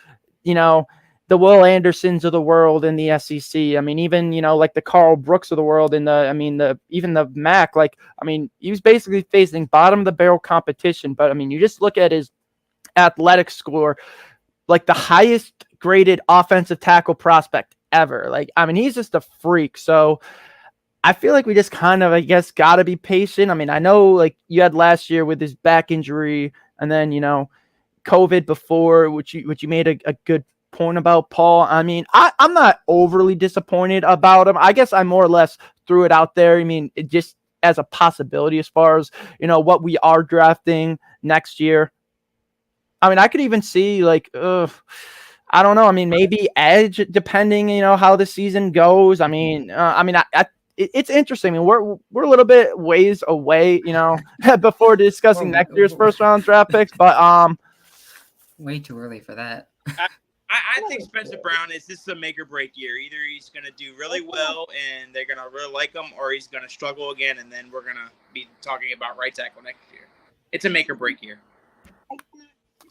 The Will Andersons of the world in the SEC. I mean, even like the Carl Brooks of the world in even the MAC. Like, I mean, he was basically facing bottom of the barrel competition. But I mean, you just look at his athletic score, like the highest graded offensive tackle prospect ever. Like, I mean, he's just a freak. So I feel like we just kind of, I guess, got to be patient. I mean, I know like you had last year with his back injury and then, COVID before, which you made a good point about, Paul. I mean, I'm not overly disappointed about him. I guess I more or less threw it out there. I mean, it just as a possibility as far as, what we are drafting next year. I mean, I could even see like, I don't know. I mean, maybe edge depending, how the season goes. I mean, it's interesting. I mean, we're a little bit ways away, before discussing next year's first round draft picks. But way too early for that. I think Spencer Brown this is a make or break year. Either he's going to do really well and they're going to really like him, or he's going to struggle again, and then we're going to be talking about right tackle next year. It's a make or break year.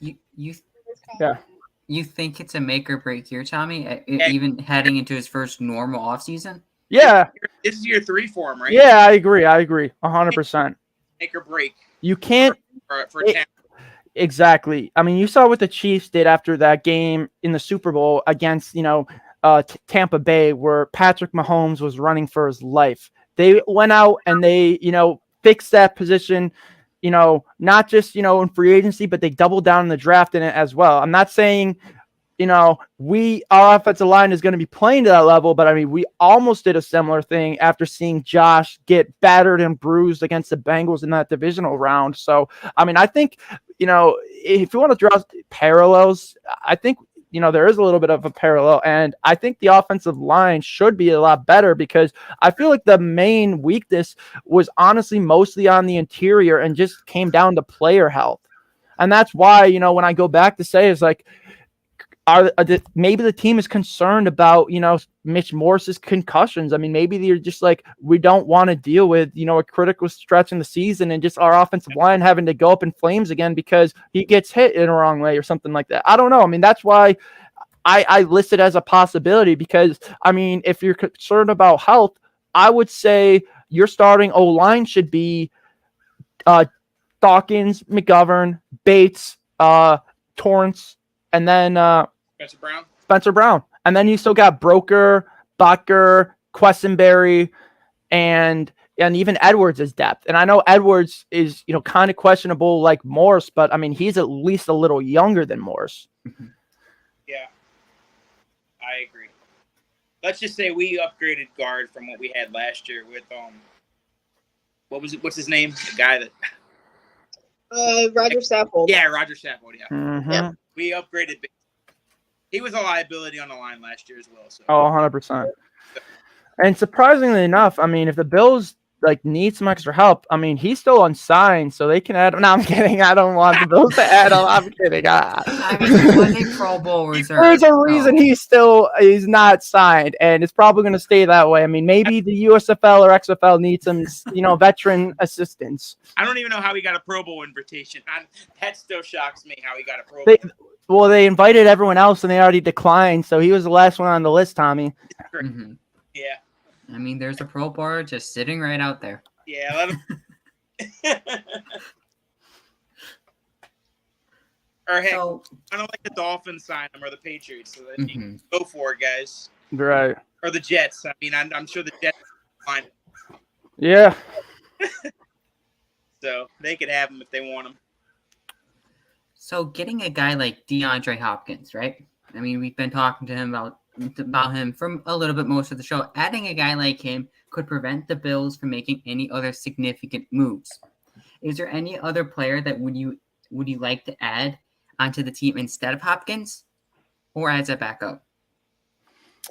You think it's a make or break year, Tommy? Even heading into his first normal offseason? Yeah. This is year 3 for him, right? Yeah, I agree. 100%. Make or break. You can't. For talent. Exactly. I mean, you saw what the Chiefs did after that game in the Super Bowl against, Tampa Bay, where Patrick Mahomes was running for his life. They went out and they, fixed that position, not just, in free agency, but they doubled down in the draft in it as well. I'm not saying, our offensive line is going to be playing to that level, but I mean, we almost did a similar thing after seeing Josh get battered and bruised against the Bengals in that divisional round. So, I mean, I think, if you want to draw parallels, I think, there is a little bit of a parallel, and I think the offensive line should be a lot better because I feel like the main weakness was honestly mostly on the interior and just came down to player health. And that's why, when I go back to say, it's like, maybe the team is concerned about, Mitch Morris's concussions. I mean, maybe they're just like, we don't want to deal with, a critical stretch in the season and just our offensive line having to go up in flames again because he gets hit in a wrong way or something like that. I don't know. I mean, that's why I list it as a possibility because, I mean, if you're concerned about health, I would say your starting O-line should be Dawkins, McGovern, Bates, Torrance, and then Spencer Brown. And then you still got Broker, Bucker, Quessenberry, and even Edwards is depth. And I know Edwards is, kind of questionable like Morse, but I mean, he's at least a little younger than Morse. Yeah, I agree. Let's just say we upgraded guard from what we had last year with what's his name? The guy that Roger Saffold. Yeah, Roger Saffold, yeah. Mm-hmm. Yeah. We upgraded. He was a liability on the line last year as well. So. Oh, 100%. And surprisingly enough, I mean, if the Bills need some extra help, I mean, he's still unsigned, so they can add. No, I'm kidding. I don't want the Bills to add him. I'm kidding. I mean, he was a Pro Bowl reserve. There's a reason he's not signed, and it's probably going to stay that way. I mean, maybe the USFL or XFL needs some, veteran assistance. I don't even know how he got a Pro Bowl invitation. That still shocks me how he got a Pro Bowl. Well, they invited everyone else, and they already declined, so he was the last one on the list, Tommy. Mm-hmm. Yeah. I mean, there's a Pro Bowl just sitting right out there. Yeah, let him. Or hey, I don't like the Dolphins sign him or the Patriots, so then you go for it, guys. Right. Or the Jets. I mean, I'm sure the Jets fine. Yeah. So they could have him if they want him. So getting a guy like DeAndre Hopkins, right? I mean, we've been talking to him about him for a little bit most of the show. Adding a guy like him could prevent the Bills from making any other significant moves. Is there any other player that would you like to add onto the team instead of Hopkins, or as a backup?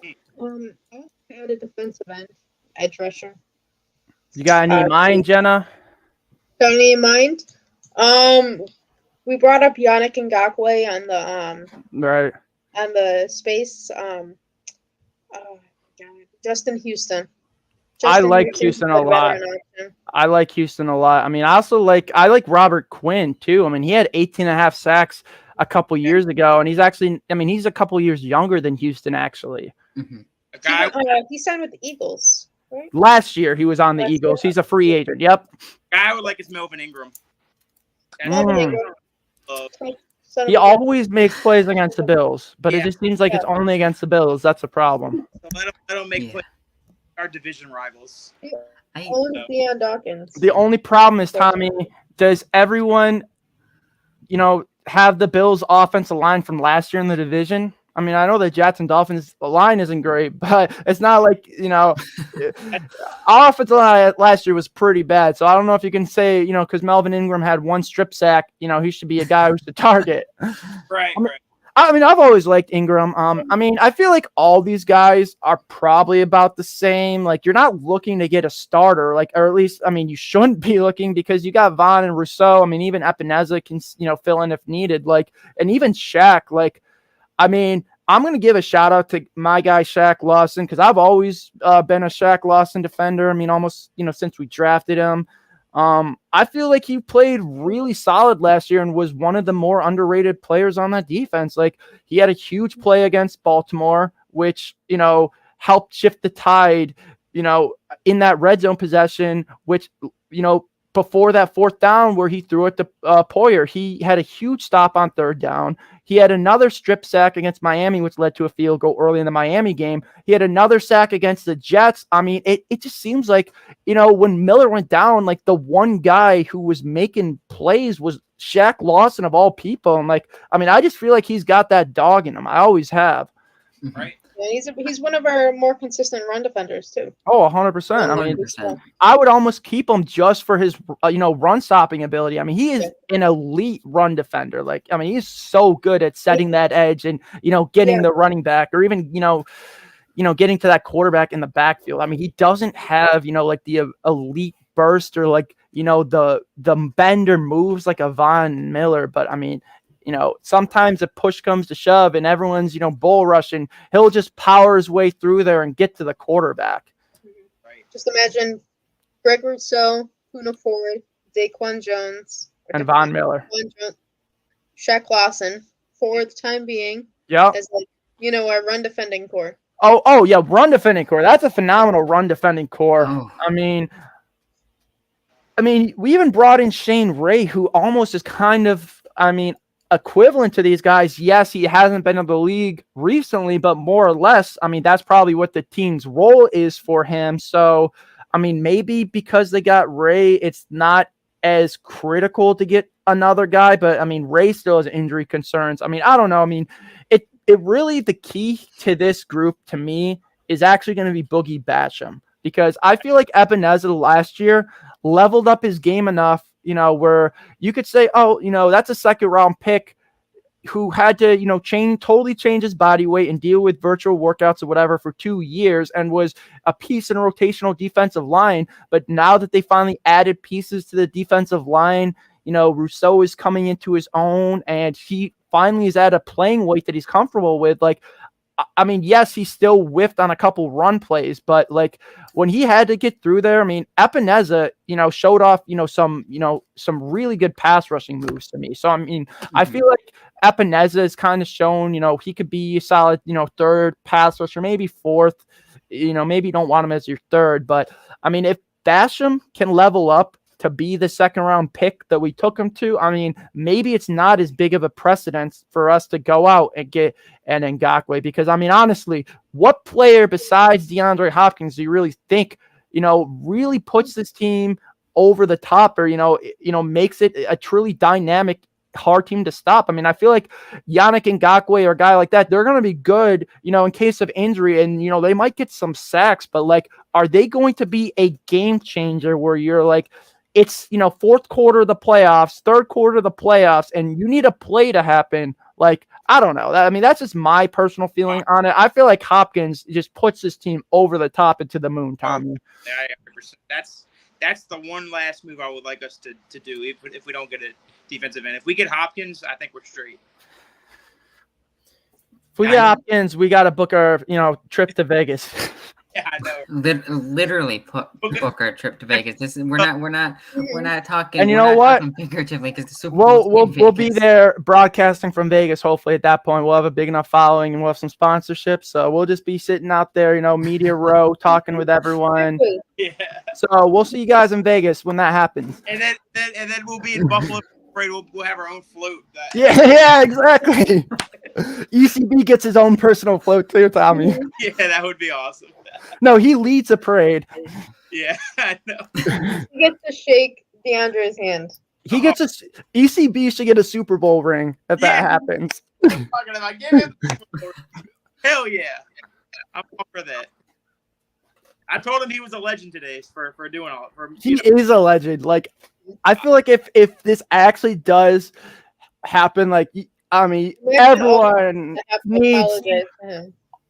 I had a defensive end, edge rusher. You got any in mind, Jenna? Got any in mind? We brought up Yannick Ngakoue on the right. On the space, Justin Houston. I like Houston a lot. I like Houston a lot. I mean, I like Robert Quinn too. I mean, he had 18.5 sacks a couple years ago, and he's a couple years younger than Houston actually. Mm-hmm. He signed with the Eagles, right? Last year he was on the Eagles. He's a free agent. Yep. Guy I would like is Melvin Ingram. He always makes plays against the Bills, but it just seems like it's only against the Bills. That's a problem. So let him make plays. Our division rivals. Deion Dawkins. The only problem is, Tommy, does everyone, have the Bills' offensive line from last year in the division? I mean, I know the Jets and Dolphins line isn't great, but it's not like, our offensive line last year was pretty bad. So I don't know if you can say, because Melvin Ingram had one strip sack, he should be a guy who's the target. Right. I mean, I've always liked Ingram. I mean, I feel like all these guys are probably about the same. Like, you're not looking to get a starter, or at least, I mean, you shouldn't be looking because you got Vaughn and Rousseau. I mean, even Epineza can, fill in if needed. And even Shaq, I mean, I'm going to give a shout out to my guy, Shaq Lawson, because I've always been a Shaq Lawson defender. I mean, almost, since we drafted him. I feel like he played really solid last year and was one of the more underrated players on that defense. He had a huge play against Baltimore, which, helped shift the tide, in that red zone possession, which, before that fourth down where he threw it to Poyer, he had a huge stop on third down. He had another strip sack against Miami, which led to a field goal early in the Miami game. He had another sack against the Jets. I mean, it just seems like, when Miller went down, the one guy who was making plays was Shaq Lawson of all people. And I just feel like he's got that dog in him. I always have. Right. Yeah, he's one of our more consistent run defenders too. Oh, 100%. I mean, I would almost keep him just for his, run stopping ability. I mean, he is an elite run defender. He's so good at setting that edge and, getting the running back or even, getting to that quarterback in the backfield. I mean, he doesn't have, the elite burst or the bender moves like a Von Miller, but I mean, sometimes if push comes to shove and everyone's, bull rushing, he'll just power his way through there and get to the quarterback. Right. Just imagine Greg Rousseau, Puna Ford, Daquan Jones, And Von Miller. Shaq Lawson for the time being. Yep. As our run defending core. Oh yeah, run defending core. That's a phenomenal run defending core. Oh. I mean, we even brought in Shane Ray, who almost is kind of, equivalent to these guys. Yes, he hasn't been in the league recently, but more or less, that's probably what the team's role is for him. So, maybe because they got Ray, it's not as critical to get another guy, but Ray still has injury concerns. I don't know. It really, the key to this group to me is actually going to be Boogie Basham, because I feel like Ebenezer last year leveled up his game enough, where you could say, oh, that's a second round pick who had to, totally change his body weight and deal with virtual workouts or whatever for 2 years and was a piece in a rotational defensive line. But now that they finally added pieces to the defensive line, Rousseau is coming into his own and he finally is at a playing weight that he's comfortable with. Yes, he still whiffed on a couple run plays, but when he had to get through there, Epineza, showed off, some really good pass rushing moves to me. So, I feel like Epineza has kind of shown, he could be a solid, third pass rusher, maybe fourth, maybe you don't want him as your third, but if Basham can level up to be the second round pick that we took him to, maybe it's not as big of a precedence for us to go out and get an Ngakoue, because honestly, what player besides DeAndre Hopkins do you really think, really puts this team over the top or, makes it a truly dynamic, hard team to stop? I feel like Yannick Ngakoue or a guy like that, they're going to be good, in case of injury, and, they might get some sacks, but are they going to be a game changer where you're it's, fourth quarter of the playoffs, third quarter of the playoffs, and you need a play to happen? I don't know. That's just my personal feeling on it. I feel like Hopkins just puts this team over the top and to the moon, Tommy. Yeah, that's the one last move I would like us to do if we don't get a defensive end. If we get Hopkins, I think we're straight. If we get Hopkins, we got to book our, trip to Vegas. Yeah, I know. Literally book our trip to Vegas. We're not talking. And you know what? Figuratively, because the Super Bowl's we'll be there broadcasting from Vegas. Hopefully, at that point, we'll have a big enough following and we'll have some sponsorships. So we'll just be sitting out there, media row, talking with everyone. Yeah. So we'll see you guys in Vegas when that happens. And then we'll be in Buffalo. We'll have our own float. Yeah, exactly. ECB gets his own personal float too, Tommy. Yeah, that would be awesome. No, he leads a parade. Yeah, I know. He gets to shake DeAndre's hand. He gets ECB should get a Super Bowl ring if that happens. I'm talking about give him. Hell yeah, I'm up for that. I told him he was a legend today for doing all. He is a legend. I feel like if this actually does happen, everyone needs.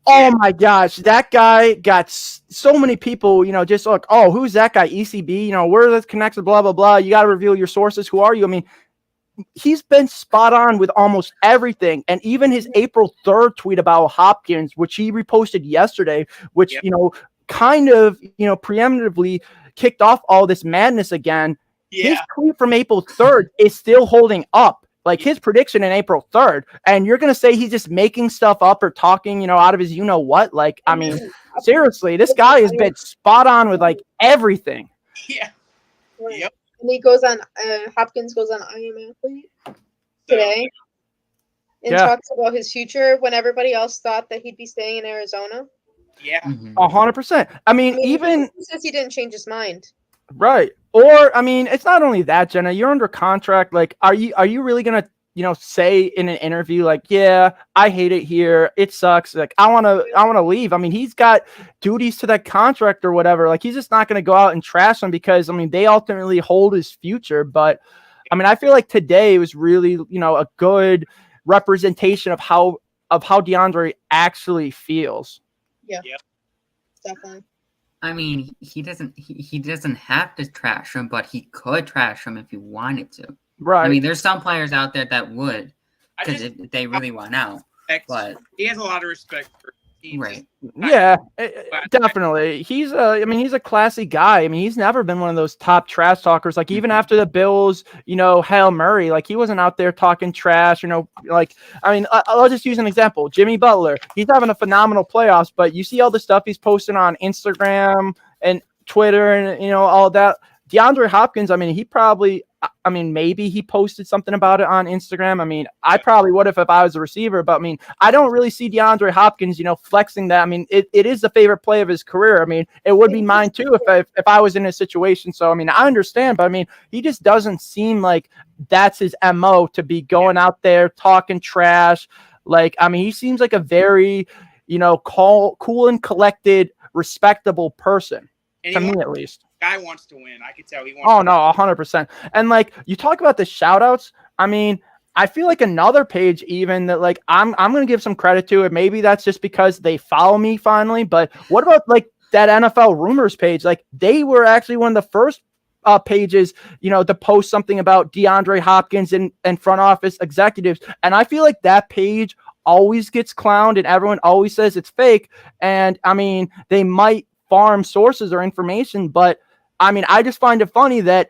Oh my gosh, that guy got so many people, just who's that guy? ECB, where are those connections? Blah blah blah. You got to reveal your sources. Who are you? He's been spot on with almost everything, and even his April 3rd tweet about Hopkins, which he reposted yesterday, which kind of preemptively kicked off all this madness again. Yeah. His tweet from April 3rd is still holding up. His prediction in April 3rd, and you're going to say he's just making stuff up or talking, out of his what? Seriously, this guy has been spot on with everything. Yeah. Yep. And he goes on, Hopkins goes on I Am Athlete today and talks about his future when everybody else thought that he'd be staying in Arizona. Yeah. 100%. Even he says he didn't change his mind. Right. Or, it's not only that, Jenna, you're under contract. Are you really going to, say in an interview, yeah, I hate it here. It sucks. I want to leave. He's got duties to that contract or whatever. He's just not going to go out and trash them because, they ultimately hold his future. But, I feel like today was really, a good representation of how DeAndre actually feels. Yeah. Definitely. He doesn't have to trash him, but he could trash him if he wanted to. Right. There's some players out there that would, because they really want out. But he has a lot of respect for teams. Right. Yeah, definitely. He's he's a classy guy. I mean, he's never been one of those top trash talkers. Like even after the Bills, Hail Murray, like he wasn't out there talking trash, like, I mean, I'll just use an example. Jimmy Butler, he's having a phenomenal playoffs, but you see all the stuff he's posting on Instagram and Twitter and, all that. DeAndre Hopkins, I mean, maybe he posted something about it on Instagram. I mean, I probably would if I was a receiver, but I mean, I don't really see DeAndre Hopkins, flexing that. I mean, it is the favorite play of his career. I mean, it would be mine too if I was in a situation. So, I mean, I understand, but I mean, he just doesn't seem like that's his MO to be going out there talking trash. Like, I mean, he seems like a very, cool and collected, respectable person, to me at least. Guy wants to win. I can tell he wants. Oh, no, 100%. And like you talk about the shout outs. I mean, I feel like another page even that like I'm going to give some credit to it. Maybe that's just because they follow me finally. But what about like that NFL rumors page? Like they were actually one of the first pages, to post something about DeAndre Hopkins and front office executives. And I feel like that page always gets clowned and everyone always says it's fake. And I mean, they might farm sources or information, but I mean, I just find it funny that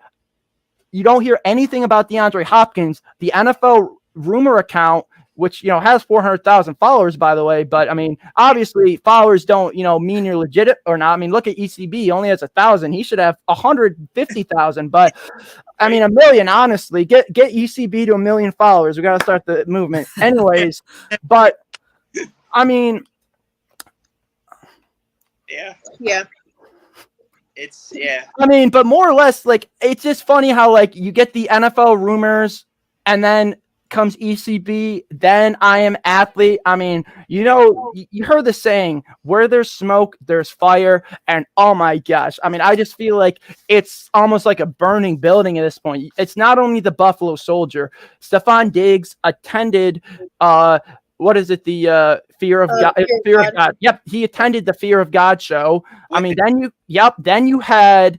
you don't hear anything about DeAndre Hopkins. The NFL rumor account, which, has 400,000 followers, by the way. But I mean, obviously followers don't, mean you're legit or not. I mean, look at ECB. He only has 1,000. He should have 150,000. But I mean, 1 million, honestly, get ECB to 1 million followers. We got to start the movement anyways. But I mean, yeah. I mean, but more or less, like, it's just funny how, like, you get the NFL rumors and then comes ECB, then I Am Athlete. I mean, you heard the saying, where there's smoke, there's fire. And oh my gosh, I mean, I just feel like it's almost like a burning building at this point. It's not only the Buffalo Soldier. Stephon Diggs attended, what is it? The Fear of God. Fear of God. Yep, he attended the Fear of God show. I mean, then you had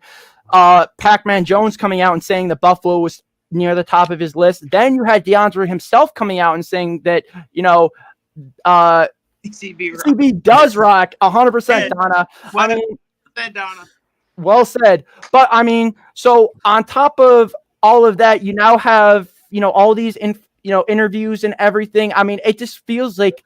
Pac-Man Jones coming out and saying that Buffalo was near the top of his list. Then you had DeAndre himself coming out and saying that CB does rock 100%. Donna. I mean, Donna. Well said. But I mean, so on top of all of that, you now have all these interviews and everything. I mean, it just feels like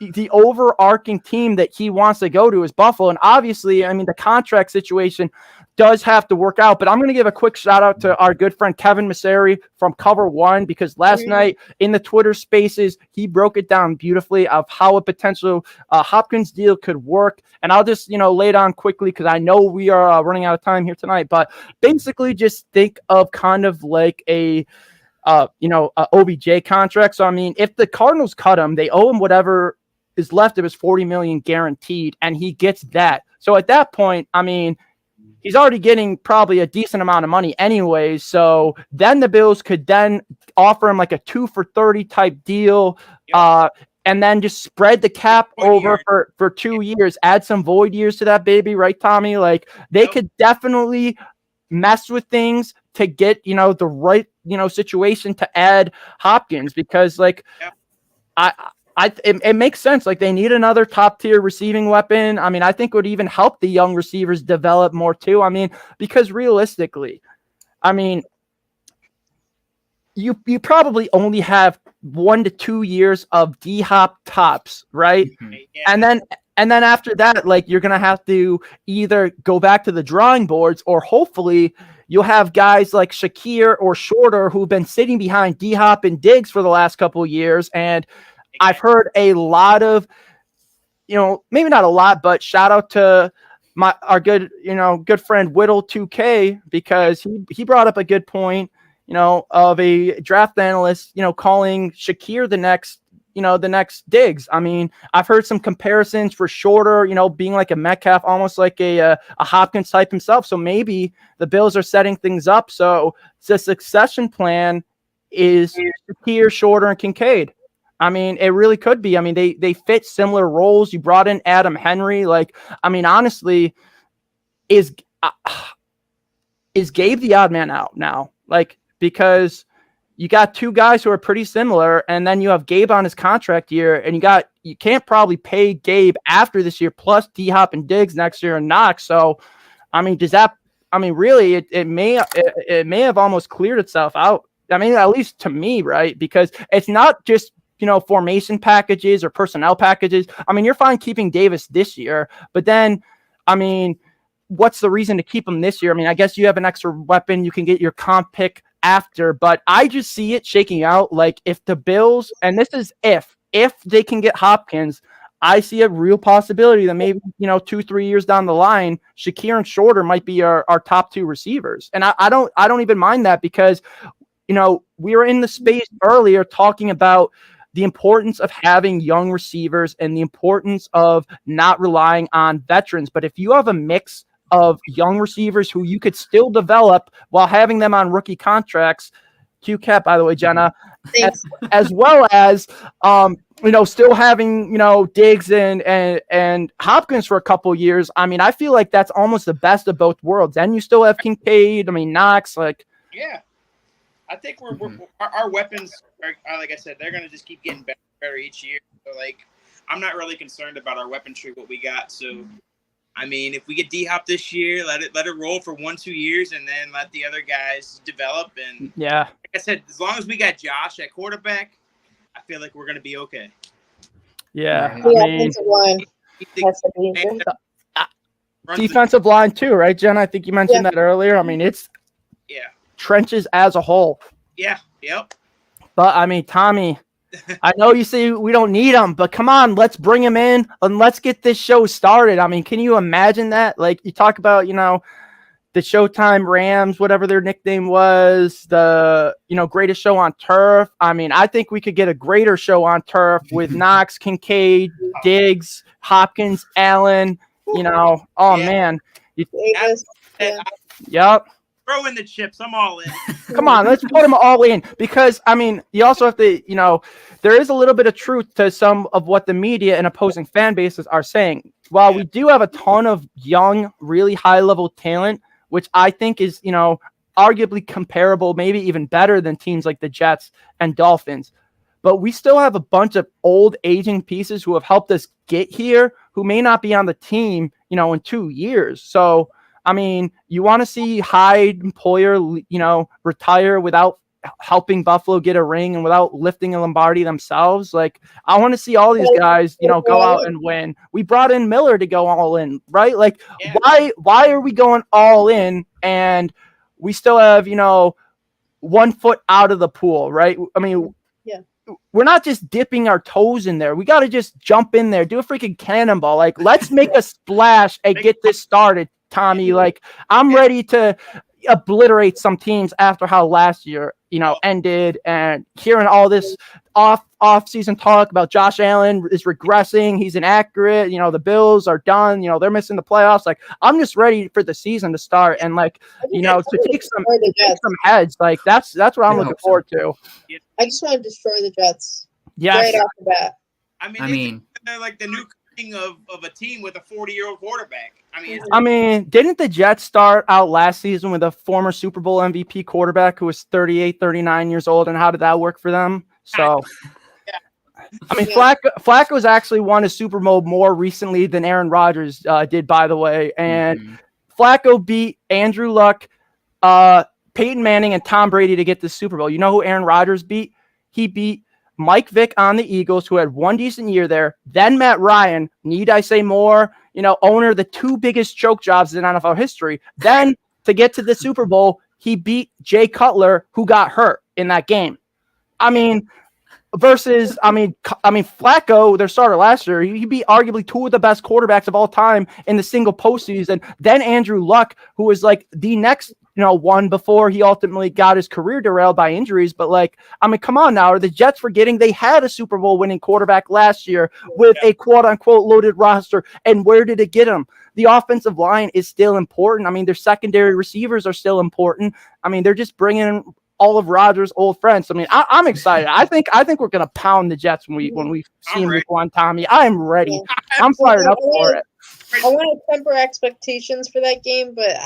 the overarching team that he wants to go to is Buffalo. And obviously, I mean, the contract situation does have to work out. But I'm going to give a quick shout out to our good friend Kevin Masseri from Cover One, because last night in the Twitter spaces, he broke it down beautifully of how a potential Hopkins deal could work. And I'll just, lay it on quickly because I know we are running out of time here tonight. But basically, just think of kind of like a OBJ contract. So, I mean, if the Cardinals cut him, they owe him whatever is left of his $40 million guaranteed, and he gets that. So at that point, I mean, he's already getting probably a decent amount of money anyways. So then the Bills could then offer him like a 2 for $30 type deal. And then just spread the cap over for 2 years, add some void years to that baby. Right, Tommy? Like they could definitely mess with things to get, the right, situation to add Hopkins, because like it makes sense. Like they need another top tier receiving weapon. I mean, I think it would even help the young receivers develop more too. I mean, because realistically, I mean, you probably only have 1 to 2 years of D-Hop tops, right? Mm-hmm. Yeah. And then after that, like you're gonna have to either go back to the drawing boards, or hopefully you'll have guys like Shakir or Shorter who've been sitting behind D-Hop and Diggs for the last couple of years. And I've heard a lot of, maybe not a lot, but shout out to our good friend Whittle 2K, because he brought up a good point, of a draft analyst, calling Shakir the next Diggs. I mean, I've heard some comparisons for Shorter, being like a Metcalf, almost like a Hopkins type himself. So maybe the Bills are setting things up. So the succession plan is Shakir, Shorter, and Kincaid. I mean, it really could be. I mean, they fit similar roles. You brought in Adam Henry. Like, I mean, honestly, is Gabe the odd man out now? Like, because you got two guys who are pretty similar, and then you have Gabe on his contract year, and you can't probably pay Gabe after this year plus D-Hop and Diggs next year and Knox. So, I mean, really, it may have almost cleared itself out. I mean, at least to me, right? Because it's not just, formation packages or personnel packages. I mean, you're fine keeping Davis this year, but then, I mean, what's the reason to keep him this year? I mean, I guess you have an extra weapon. You can get your comp pick after, but I just see it shaking out. Like if the Bills, and this is if they can get Hopkins, I see a real possibility that maybe, 2-3 years down the line, Shakir and Shorter might be our top two receivers. And I don't even mind that because, we were in the space earlier talking about the importance of having young receivers and the importance of not relying on veterans. But if you have a mix of young receivers who you could still develop while having them on rookie contracts, QCAP, by the way, Jenna, as well as, still having, Diggs and Hopkins for a couple years. I mean, I feel like that's almost the best of both worlds. And you still have Kincaid, Knox, Yeah. I think our weapons are, like I said, they're going to just keep getting better each year. So, I'm not really concerned about our weaponry, what we got. So, I mean, if we get D-Hop this year, let it roll for 1-2 years, and then let the other guys develop. And like I said, as long as we got Josh at quarterback, I feel like we're going to be okay. Yeah, offensive line. Defensive line too, right, Jen? I think you mentioned that earlier. I mean, it's trenches as a whole. Yeah. Yep. But I mean, Tommy, I know you say we don't need him, but come on, let's bring him in and let's get this show started. I mean, can you imagine that? Like you talk about, the Showtime Rams, whatever their nickname was, the, greatest show on turf. I mean, I think we could get a greater show on turf with Knox, Kincaid, Diggs, Hopkins, Allen, man. Yep. Throw in the chips. I'm all in. Come on, let's put them all in because, I mean, you also have to, there is a little bit of truth to some of what the media and opposing fan bases are saying. While we do have a ton of young, really high-level talent, which I think is, arguably comparable, maybe even better than teams like the Jets and Dolphins, but we still have a bunch of old aging pieces who have helped us get here who may not be on the team, in 2 years. So, I mean, you want to see Hyde and Poyer, retire without helping Buffalo get a ring and without lifting a Lombardi themselves. Like, I want to see all these guys, go out and win. We brought in Miller to go all in, right? Like, why are we going all in and we still have, 1 foot out of the pool, right? I mean, we're not just dipping our toes in there. We got to just jump in there, do a freaking cannonball. Like, let's make a splash and get this started. Tommy, like I'm ready to obliterate some teams after how last year, ended, and hearing all this off-season talk about Josh Allen is regressing, he's inaccurate, the Bills are done, they're missing the playoffs. Like I'm just ready for the season to start and to take some heads. Like that's what I'm looking forward to. I just want to destroy the Jets. Yes. Right off the bat. I mean, they're like the new king of a team with a 40-year-old quarterback. I mean, didn't the Jets start out last season with a former Super Bowl MVP quarterback who was 38, 39 years old? And how did that work for them? So, I mean, Flacco's actually won a Super Bowl more recently than Aaron Rodgers did, by the way. And Flacco beat Andrew Luck, Peyton Manning, and Tom Brady to get the Super Bowl. You know who Aaron Rodgers beat? He beat Mike Vick on the Eagles, who had one decent year there. Then Matt Ryan, need I say more? Owner of the 2 biggest choke jobs in NFL history. Then to get to the Super Bowl, he beat Jay Cutler, who got hurt in that game. I mean, Flacco, their starter last year, he beat arguably 2 of the best quarterbacks of all time in the single postseason. Then Andrew Luck, who was like the next one before he ultimately got his career derailed by injuries. But come on now. Are the Jets forgetting they had a Super Bowl winning quarterback last year with a quote unquote loaded roster? And where did it get him? The offensive line is still important. I mean, their secondary receivers are still important. I mean, they're just bringing in all of Rodgers' old friends. I mean, I'm excited. I think we're going to pound the Jets when we see him with one, Tommy. I'm ready. I'm fired up for it. I want to temper expectations for that game, but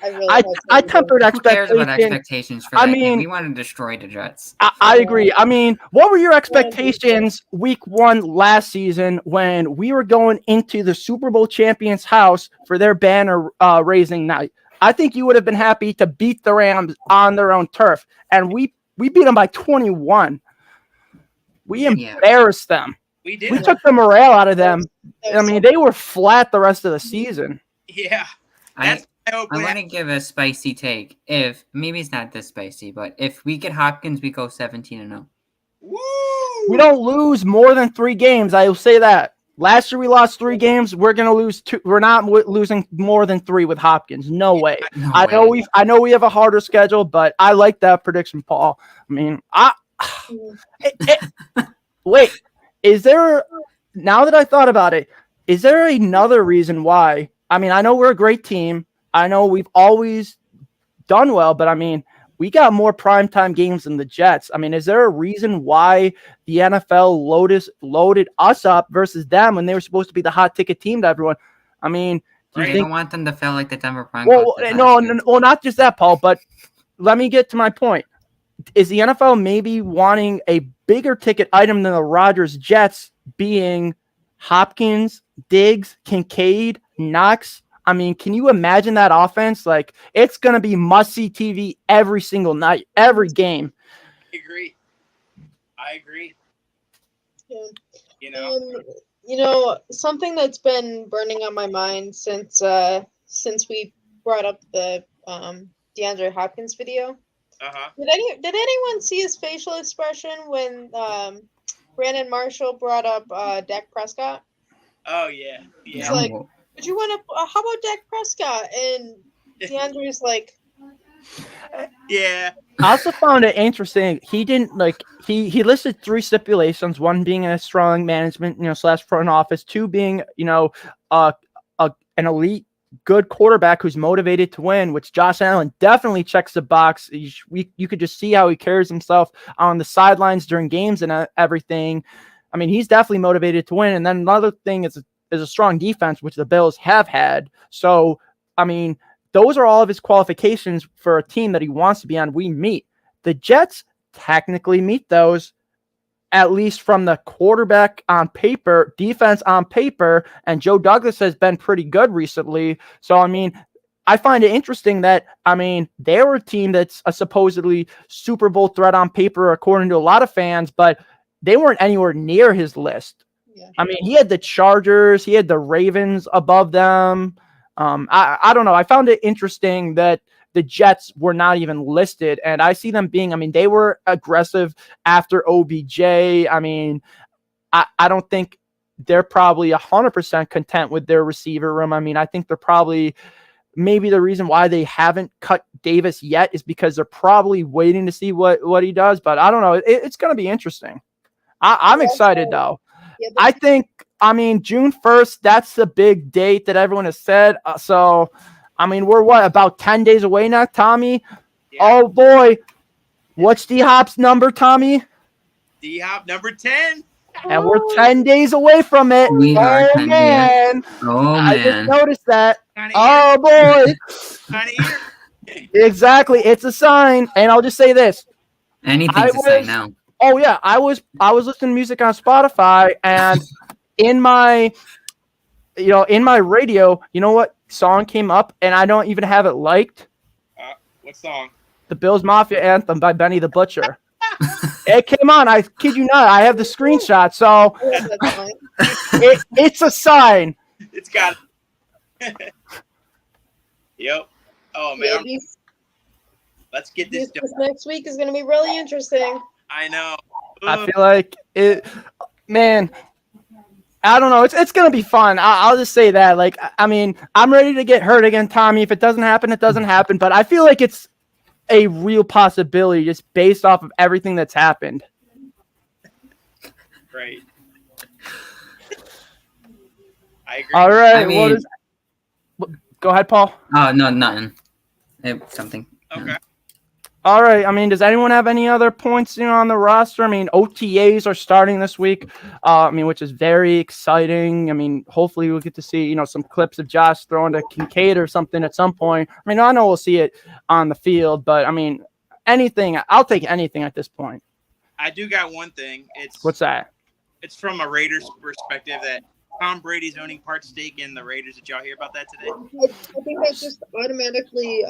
I really I hope that we do. tempered Who cares about expectations. expectations for I that game? mean- We want to destroy the Jets. I agree. I mean, what were your expectations week 1 last season when we were going into the Super Bowl champions' house for their banner raising night? I think you would have been happy to beat the Rams on their own turf, and we beat them by 21. We Yeah. embarrassed them. We did. We took the morale out of them. That I was mean, so- they were flat the rest of the season. Yeah. I That's I hope I we want to have. give a spicy take. If maybe it's not this spicy, but if we get Hopkins, we go 17-0. Woo! We don't lose more than 3 games. I will say that. Last year we lost 3 games. We're gonna lose 2. We're not losing more than 3 with Hopkins. No way. No I way. know we have a harder schedule, but I like that prediction, Paul. I mean, wait. Is there, now that I thought about it, is there another reason why? I mean, I know we're a great team. I know we've always done well, but I mean, we got more primetime games than the Jets. I mean, is there a reason why the NFL loaded us up versus them when they were supposed to be the hot ticket team to everyone? I mean, do you I think? don't want them to feel like the Denver Broncos. Well, did no, last year. well, not just that, Paul. But let me get to my point. Is the NFL maybe wanting a bigger ticket item than the Rodgers Jets, being Hopkins, Diggs, Kincaid, Knox? I mean, can you imagine that offense? Like, it's going to be must-see TV every single night, every game. I agree. Yeah. You know, Something that's been burning on my mind since we brought up the DeAndre Hopkins video. Did anyone see his facial expression when Brandon Marshall brought up Dak Prescott? Oh yeah. He's like, "Would you want to? How about Dak Prescott?" And DeAndre's like, Yeah. I also found it interesting. He didn't he listed 3 stipulations, one being a strong management, / front office, 2 being, an elite good quarterback who's motivated to win, which Josh Allen definitely checks the box. You could just see how he carries himself on the sidelines during games and everything. I mean, he's definitely motivated to win. And then another thing is a strong defense, which the Bills have had. So, I mean, those are all of his qualifications for a team that he wants to be on. We meet. The Jets technically meet those, at least from the quarterback on paper, defense on paper, and Joe Douglas has been pretty good recently. So, I mean, I find it interesting that, I mean, they were a team that's a supposedly Super Bowl threat on paper, according to a lot of fans, but they weren't anywhere near his list. yeah. I mean, he had the Chargers, he had the Ravens above them. I don't know. I found it interesting that the Jets were not even listed, and I see them being, I mean, they were aggressive after OBJ. I mean, I don't think they're probably 100% content with their receiver room. I mean, I think they're probably, maybe the reason why they haven't cut Davis yet is because they're probably waiting to see what he does, but I don't know. It's going to be interesting. I'm excited though. Yeah, I think, I mean, June 1st, that's the big date that everyone has said. So, I mean, we're about 10 days away now, Tommy? Yeah. Oh, boy. What's D-Hop's number, Tommy? D-Hop number 10. And we're 10 days away from it. We are 10 man. Oh, I just man. noticed that. Kind of Oh, boy. Kind of Exactly. It's a sign. And I'll just say this. Anything's a sign now. Oh, yeah. I was listening to music on Spotify, and in my radio, you know what song came up, and I don't even have it liked? What song? The Bills Mafia Anthem by Benny the Butcher. It came on. I kid you not. I have the screenshot. So that's fine. it's a sign. It's got it. Yep. Oh, man. Yeah, Let's get this done. this next week is going to be really interesting. I know. I feel like it, man. I don't know. It's gonna be fun. I'll just say that. Like, I mean, I'm ready to get hurt again, Tommy. If it doesn't happen, it doesn't happen. But I feel like it's a real possibility just based off of everything that's happened. Great. I agree. All right. I mean- Go ahead, Paul. Oh, no, nothing. Something. Okay. All right. I mean, does anyone have any other points on the roster? I mean, OTAs are starting this week. Which is very exciting. I mean, hopefully we'll get to see some clips of Josh throwing to Kincaid or something at some point. I mean, I know we'll see it on the field, but I mean, anything. I'll take anything at this point. I do got one thing. What's that? It's from a Raiders perspective that Tom Brady's owning part stake in the Raiders. Did y'all hear about that today? I think that's just automatically.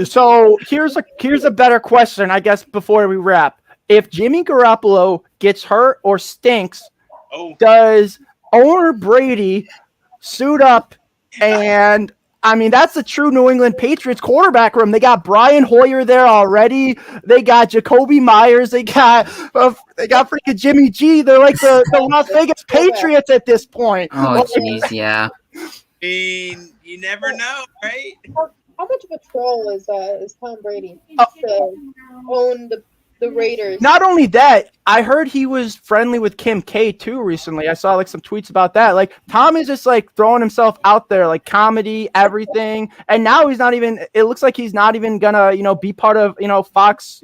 So here's a better question, I guess, before we wrap. If Jimmy Garoppolo gets hurt or stinks, does owner Brady suit up? And I mean, that's the true New England Patriots quarterback room. They got Brian Hoyer there already. They got Jacoby Myers. They got freaking Jimmy G. They're like the Las Vegas Patriots at this point. Oh, jeez, yeah. I mean, you never know, right? How much of a troll is Tom Brady to own the Raiders? Not only that, I heard he was friendly with Kim K too recently. I saw some tweets about that. Like Tom is just throwing himself out there, like comedy, everything. And now he's not even. It looks like he's not even gonna be part of Fox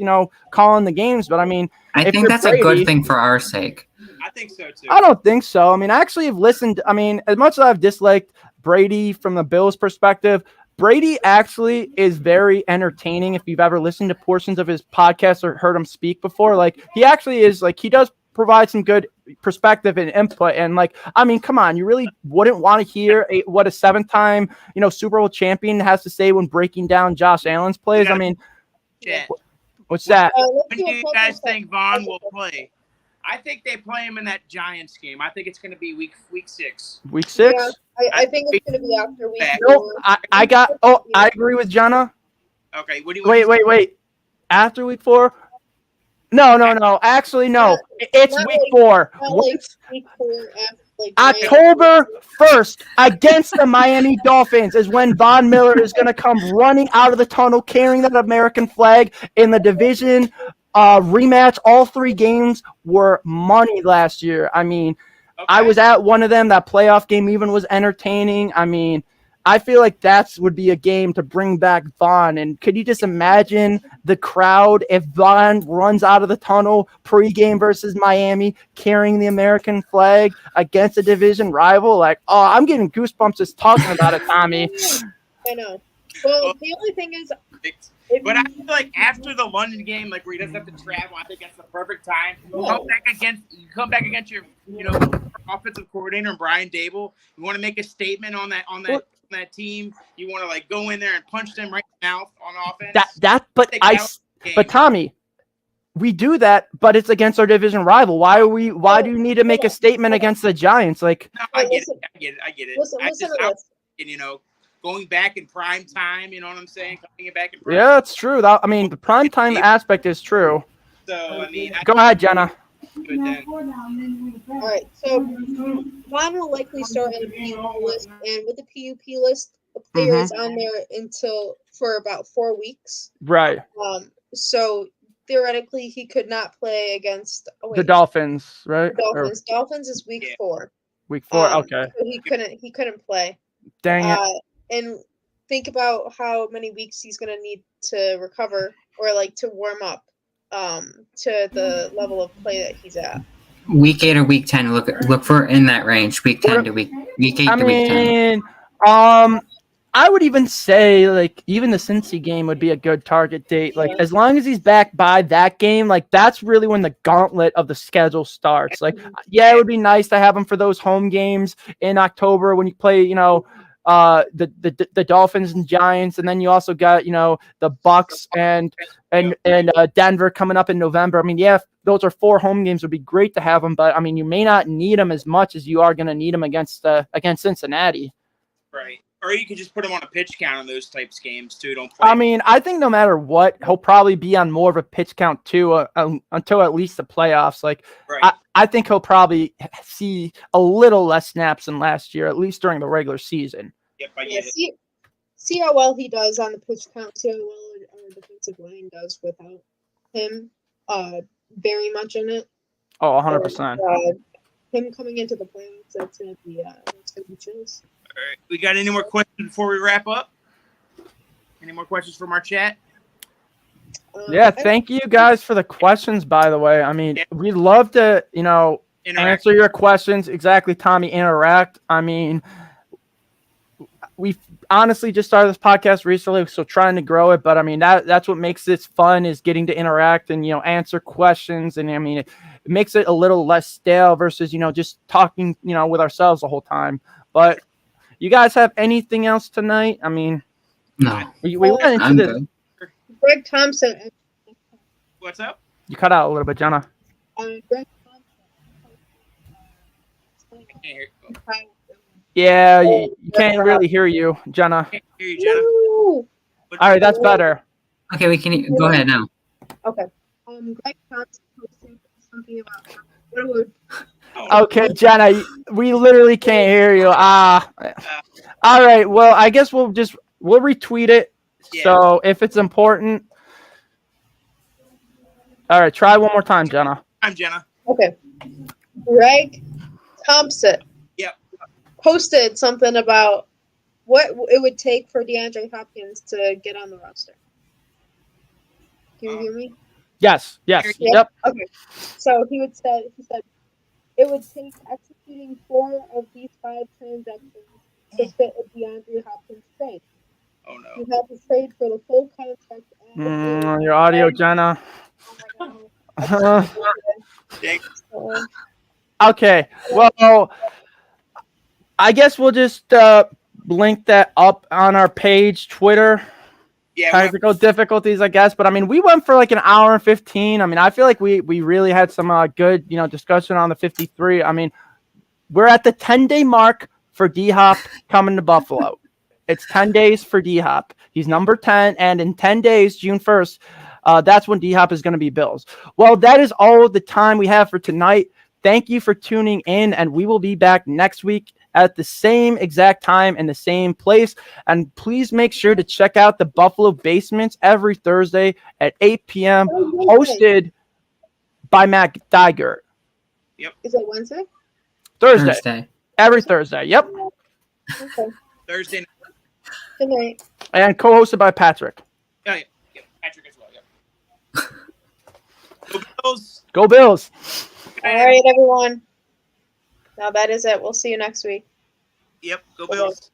calling the games. But I mean, I think that's Brady, a good thing for our sake. I think so too. I don't think so. I mean, I actually have listened. I mean, as much as I've disliked Brady from the Bills' perspective, Brady actually is very entertaining. If you've ever listened to portions of his podcast or heard him speak before, he actually is he does provide some good perspective and input. And I mean, come on, you really wouldn't want to hear what a 7-time, Super Bowl champion has to say when breaking down Josh Allen's plays. I mean, what's that? When do you guys think Vaughn will play? I think they play him in that Giants game. I think it's going to be week 6. Week 6? Yeah, I think it's going to be after week 4. No, I agree with Jenna. Okay, what do you wait. After week 4? No. Actually, no. It's week 4. Week 4 October 1st against the Miami Dolphins is when Von Miller is going to come running out of the tunnel carrying that American flag in the division rematch. All 3 games were money last year. I mean, I was at one of them. That playoff game even was entertaining. I mean, I feel like that would be a game to bring back Vaughn. And could you just imagine the crowd if Vaughn runs out of the tunnel pregame versus Miami carrying the American flag against a division rival? I'm getting goosebumps just talking about it, Tommy. I know. Well, the only thing is... But I feel like after the London game, where he doesn't have to travel, I think that's the perfect time. You come back against your, offensive coordinator and Brian Dable. You want to make a statement on that team. You want to go in there and punch them right in the mouth on offense. But Tommy, we do that, but it's against our division rival. Why do you need to make a statement against the Giants? No, I get it. Listen to this. Going back in prime time, you know what I'm saying? Coming back in prime Yeah, it's true. The prime time aspect is true. So, I mean... Go ahead, Jenna. All right, so Vaughn will likely start on the PUP list, and with the PUP list, the player is on there for about 4 weeks. Right. So theoretically, he could not play against the Dolphins, right? Dolphins is week 4. Week 4, okay. So he couldn't play. Dang it. And think about how many weeks he's going to need to recover or to warm up to the level of play that he's at. Week 8 or week 10, look for in that range. Week 10 to week 8 to week 10. I would even say even the Cincy game would be a good target date. As long as he's back by that game, that's really when the gauntlet of the schedule starts. it would be nice to have him for those home games in October when you play, the Dolphins and Giants, and then you also got the Bucks and Denver coming up in November. I mean, yeah, those are 4 home games. Would be great to have them, but I mean, you may not need them as much as you are going to need them against Cincinnati. Right. Or you could just put him on a pitch count on those types of games too. Don't play. I mean, I think no matter what, he'll probably be on more of a pitch count too until at least the playoffs. Right. I think he'll probably see a little less snaps than last year, at least during the regular season. Yep, I get it. See how well he does on the pitch count. See how well our defensive line does without him very much in it. Oh, 100%. Him coming into the playoffs, that's gonna be chills. All right. We got any more questions before we wrap up? Any more questions from our chat? Yeah, thank you guys for the questions, by the way. I mean, we'd love to, answer your questions. Exactly, Tommy, interact. I mean, we honestly just started this podcast recently, so trying to grow it. But I mean, that's what makes this fun, is getting to interact and, answer questions. And I mean, it makes it a little less stale versus, just talking, with ourselves the whole time. But you guys have anything else tonight? I mean, No. we went into I'm this. good. Greg Thompson. What's up? You cut out a little bit, Jenna. Greg I can't hear, Thompson. Yeah, you can't really hear you, Jenna. can't hear you, Jenna. No. All right, that's better. Okay, we can go ahead now. Okay. Greg Thompson posted something about what would. Okay, Jenna, we literally can't hear you. All right. Well, I guess we'll retweet it. Yeah. So if it's important. All right, try one more time, Jenna. I'm Jenna. Okay. Greg Thompson. Yep. Posted something about what it would take for DeAndre Hopkins to get on the roster. Can you hear me? Yes. Yep. Okay. So he said it would take executing 4 of these 5 transactions to fit a DeAndre Hopkins trade. Oh no. You have to trade for the full contract. And Your audio, Jenna. Oh my God. Okay. Well, I guess we'll just link that up on our page, Twitter. Yeah. Technical difficulties, I guess. But I mean, we went for like an hour and 15. I mean, I feel like we really had some good, discussion on the 53. I mean, we're at the 10-day mark for D-Hop coming to Buffalo. It's 10 days for D-Hop. He's number 10, and in 10 days, June 1st, that's when D-Hop is going to be Bills. Well, that is all the time we have for tonight. Thank you for tuning in, and we will be back next week at the same exact time and the same place. And please make sure to check out the Buffalo Basements every Thursday at 8 p.m., hosted by Matt Diger. Yep. Is it Wednesday? Thursday. Every Thursday. Yep. Okay. Thursday night. Good night. And co-hosted by Patrick. Oh, yeah. Yep. Patrick as well. Yep. Go Bills. Go Bills. All right, everyone. Now that is it. We'll see you next week. Yep. Go Bills.